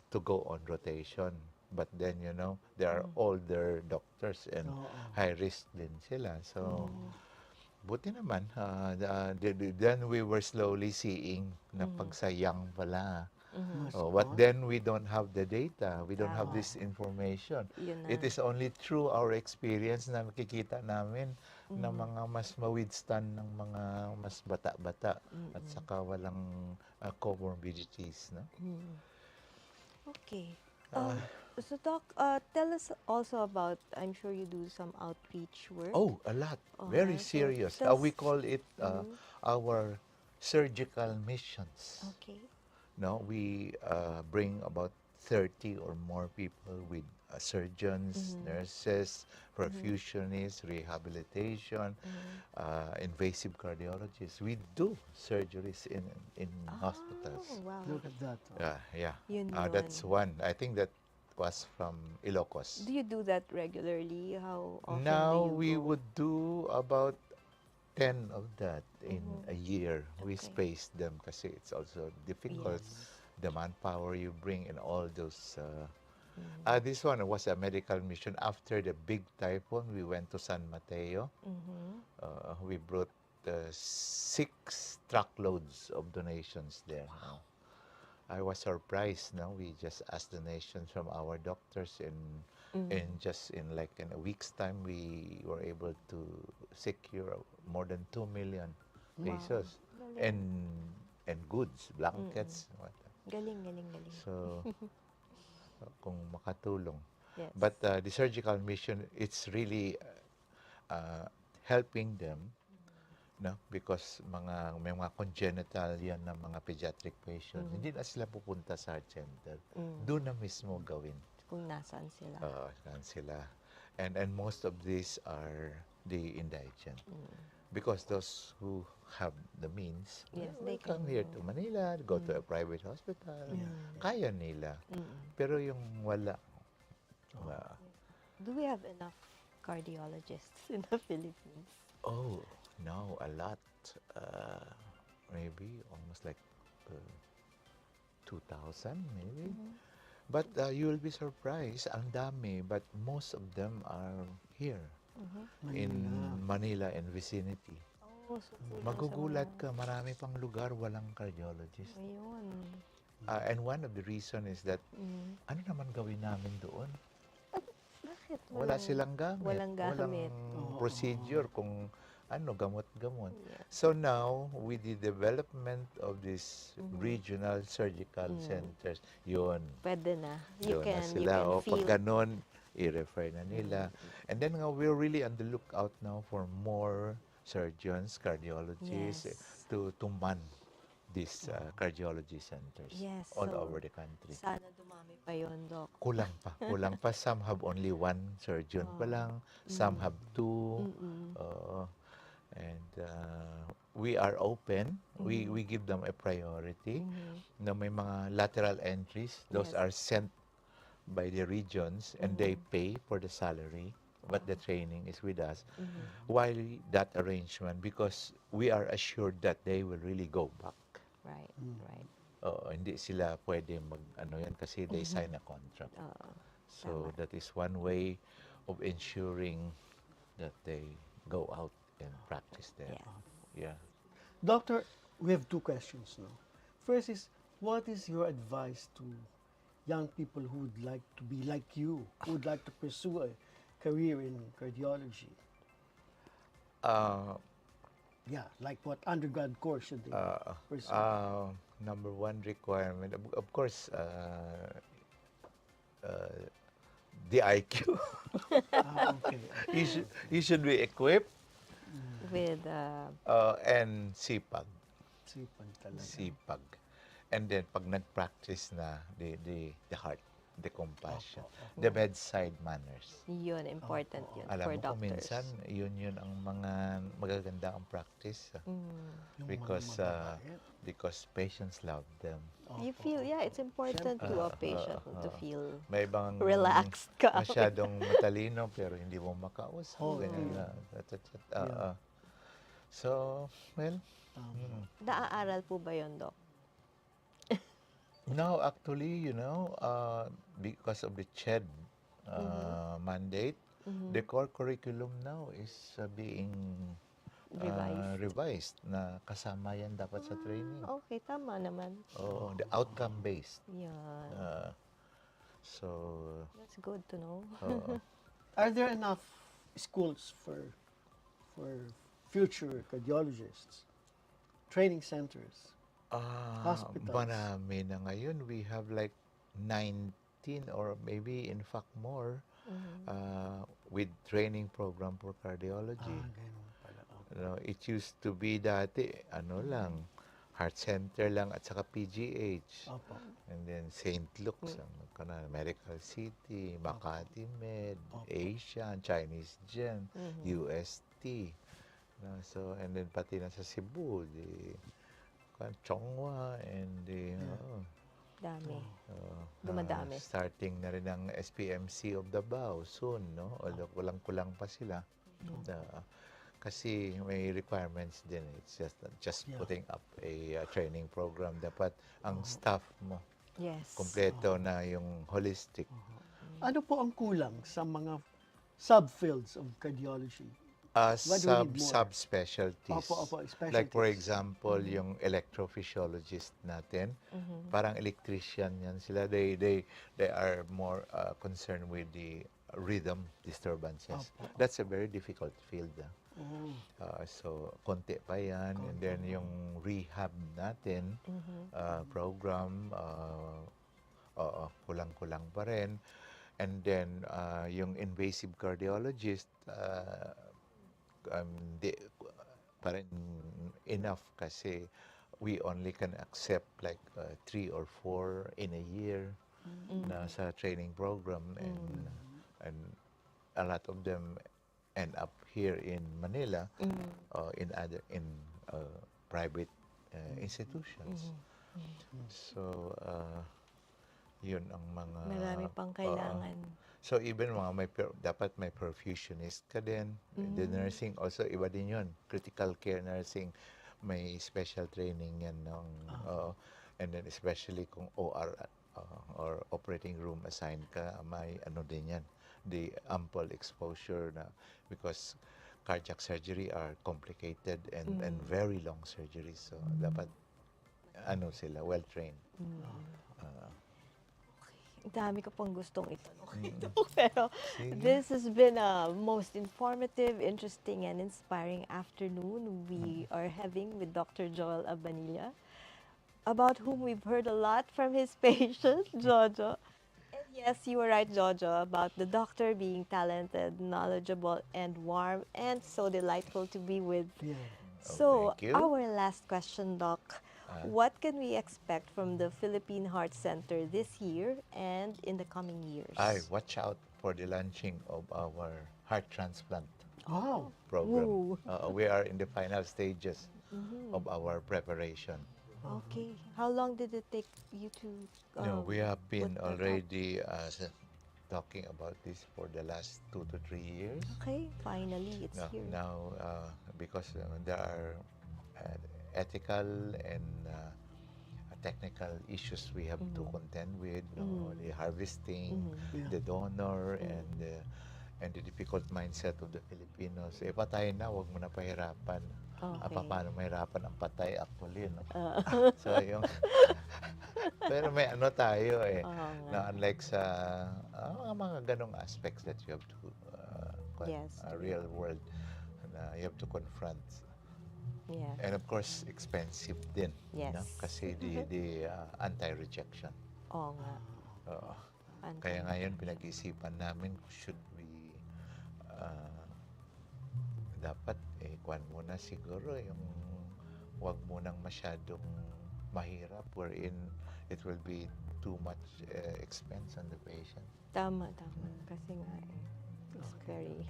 to go on rotation. But then, they are older doctors and high risk din sila. So, buti naman. Then we were slowly seeing na pagsayang pala. But then we don't have the data. We don't have this information. Yun na. It is only through our experience na makikita namin na mga mas ma-withstand ng mga mas bata-bata at saka walang comorbidities. No? Okay. So Doc, tell us also about, I'm sure you do some outreach work. Oh, a lot. Very so serious. tell We us- call it our surgical missions. Okay. No, we bring about 30 or more people with surgeons, nurses, perfusionists, rehabilitation, invasive cardiologists. We do surgeries in hospitals. Oh, wow. Look at that. Yeah. Yun That's yun. one. I think that was from Ilocos. Do you do that regularly? How often Now do you we go? would do about 10 of that in a year. We Okay. space them kasi it's also difficult. the manpower you bring, and all those. This one was a medical mission. After the big typhoon, we went to San Mateo. We brought 6 truckloads of donations there. I was surprised. No, we just asked donations from our doctors, and just in like in a week's time, we were able to secure more than 2 million pesos, and goods, blankets. What. Galing, galing, galing. So, kung makatulong. Yes. But the surgical mission, it's really helping them, no? Because may mga congenital yan na mga pediatric patients. Hindi na sila pupunta sa heart center. Doon na mismo gawin. Kung nasaan sila. Saan sila. And most of these are the indigent. Because those who have the means, Yes, they they come can here go. to Manila, go to a private hospital. Kaya nila. Pero yung wala. Do we have enough cardiologists in the Philippines? Oh, no, a lot. Maybe almost like 2,000 maybe. But you will be surprised, ang dami, but most of them are here in Manila and vicinity. Oh, so kulang sa Magugulat mga- ka, marami pang lugar walang cardiologist. Ayun. And one of the reason is that, ano naman gawin namin doon? Bakit? Wala silang gamit. walang gamit. Walang procedure kung ano, gamot-gamot. Yeah. So now, with the development of these regional surgical centers, yun. Pwede na. You Yun na can, you sila. can O, feel. pag ganon, i-refer na nila. And then we're really on the lookout now for more surgeons, cardiologists, Yes. to man these cardiology centers Yes, all so over the country. Sana dumami pa yun, Doc. Kulang pa. Kulang pa. Some have only 1 surgeon pa lang. Some have 2. And we are open. We give them a priority. Na may mga lateral entries. Those Yes. are sent by the regions, and they pay for the salary. But the training is with us. While that arrangement, because we are assured that they will really go back. Right, right. Hindi sila pwede mag-ano yan kasi they sign a contract. So that is one way of ensuring that they go out and practice there. Yes. Yeah. Doctor, we have 2 questions now. First is, what is your advice to young people who would like to be like you, who would like to pursue a career in cardiology? Yeah, like what undergrad course should they pursue? Number 1 requirement, of course, the IQ. Okay. You should be equipped, With, and sipag. Sipan talaga. Sipag. And then, pag nag-practice na, the heart, the compassion, the bedside manners. yun, important yun Alam for mo kung doctors. minsan, yun ang mga magaganda ang practice. Yung mga Because, mababait. because patients love them. You feel, yeah, it's important to a patient to feel May ibang relaxed ka. masyadong matalino pero hindi mo makausap. Ganyan na. So, well, Naaaral po ba yun, Doc? now actually, because of the CHED mandate, the core curriculum now is being revised na kasama yan dapat sa training. Okay, tama naman. Oh, the outcome-based. Yan. So, That's good to know. Are there enough schools for future cardiologists? Training centers? Hospitals. Marami na ngayon. We have like 19 or maybe in fact more with training program for cardiology. Ganun pala. Okay. It used to be dati, lang, heart center lang at saka PGH. Opo. And then St. Luke's, Medical City, Makati Med, Asian, Chinese Gen, UST. So, and then pati na sa Cebu, Chongwa, and Dami. Dumadami. starting na rin ang SPMC of Davao soon, no? Although kulang-kulang pa sila. kasi may requirements din. It's just Yeah. putting up a training program. Dapat ang staff mo, Yes. kompleto na yung holistic. Ano po ang kulang sa mga subfields of cardiology? What do we need more? Subspecialties. Opo, Like for specialties. example, yung electrophysiologist natin, parang electrician yan sila. They are more concerned with the rhythm disturbances. That's a very difficult field. Oh, So, konti pa yan. And then yung rehab natin, program, kulang-kulang pa rin. And then, yung invasive cardiologist, di, parang enough kasi we only can accept like 3 or 4 in a year na sa training program, and a lot of them end up here in Manila, in private institutions. So yun ang mga Marami pang kailangan. So even dapat may perfusionist ka din. The nursing also iba din yun. Critical care nursing, may special training yan ng and then especially kung OR or operating room assigned ka, may ano din yan. The ample exposure na, because cardiac surgery are complicated and very long surgeries. So dapat ano sila, well trained. Dami ko pang gustong itanong ito. Pero this has been a most informative, interesting, and inspiring afternoon we are having with Dr. Joel Abanilla, about whom we've heard a lot from his patient, Jojo. And yes, you were right, Jojo, about the doctor being talented, knowledgeable, and warm, and so delightful to be with. yeah. So, thank you. our last question, Doc. What can we expect from the Philippine Heart Center this year and in the coming years? Watch out for the launching of our heart transplant Wow. program. Ooh. We are in the final stages of our preparation. Okay. How long did it take you to? We have been put that up? already talking about this for the last 2 to 3 years. Okay, finally it's here. Now, because there are ethical and technical issues we have to contend with, the harvesting, Yeah. the donor, and the difficult mindset of the Filipinos. Patay na, wag mo na pahirapan. Okay. Paano mahirapan ang patay actually, no? So, yung pero may ano tayo na unlike sa mga ganong aspects that you have to Yes. real world na you have to confront. Yeah. And of course, expensive din. Yes. No? Kasi the anti-rejection. Oo nga. Kaya ngayon, pinag-isipan namin, should we, dapat, kuwan muna siguro, yung wag munang masyadong mahirap, wherein it will be too much expense on the patient. Tama. Kasi nga it's very...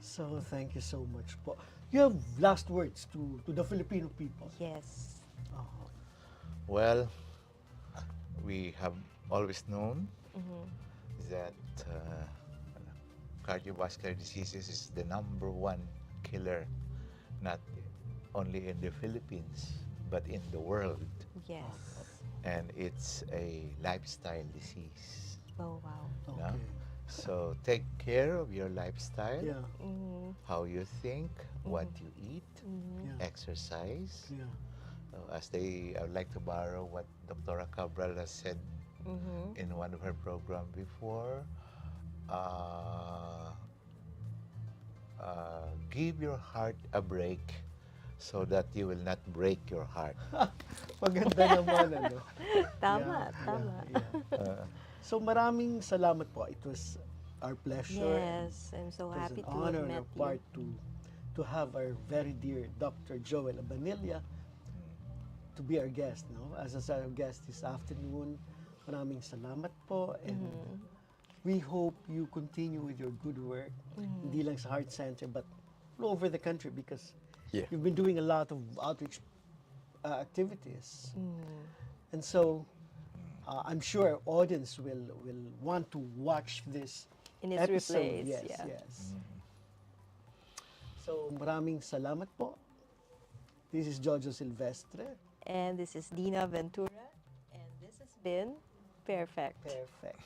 So thank you so much po. You have last words to the Filipino people. Yes. Well, we have always known that cardiovascular diseases is the #1 killer, not only in the Philippines, but in the world. Yes. And it's a lifestyle disease. Oh, wow. No? Okay. So take care of your lifestyle, Yeah. how you think, what you eat, Yeah. exercise. Yeah. I would like to borrow what Dr. Cabral has said in one of her program before. Give your heart a break so that you will not break your heart. Maganda naman, ano? Tama. Yeah. So maraming salamat po. It was our pleasure. Yes, I'm so It was happy an to honor have on met our part you. to have our very dear Dr. Joel Abanilla to be our guest, no? As our guest this afternoon. Maraming salamat po, and we hope you continue with your good work, hindi lang sa Heart Center, but all over the country, because you've been doing a lot of outreach activities. And so, I'm sure our audience will want to watch this In its episode. replays, Yes, yeah. yes. So maraming salamat po. This is Jojo Silvestre. And this is Dinah Ventura. And this has been Pairfect. Perfect.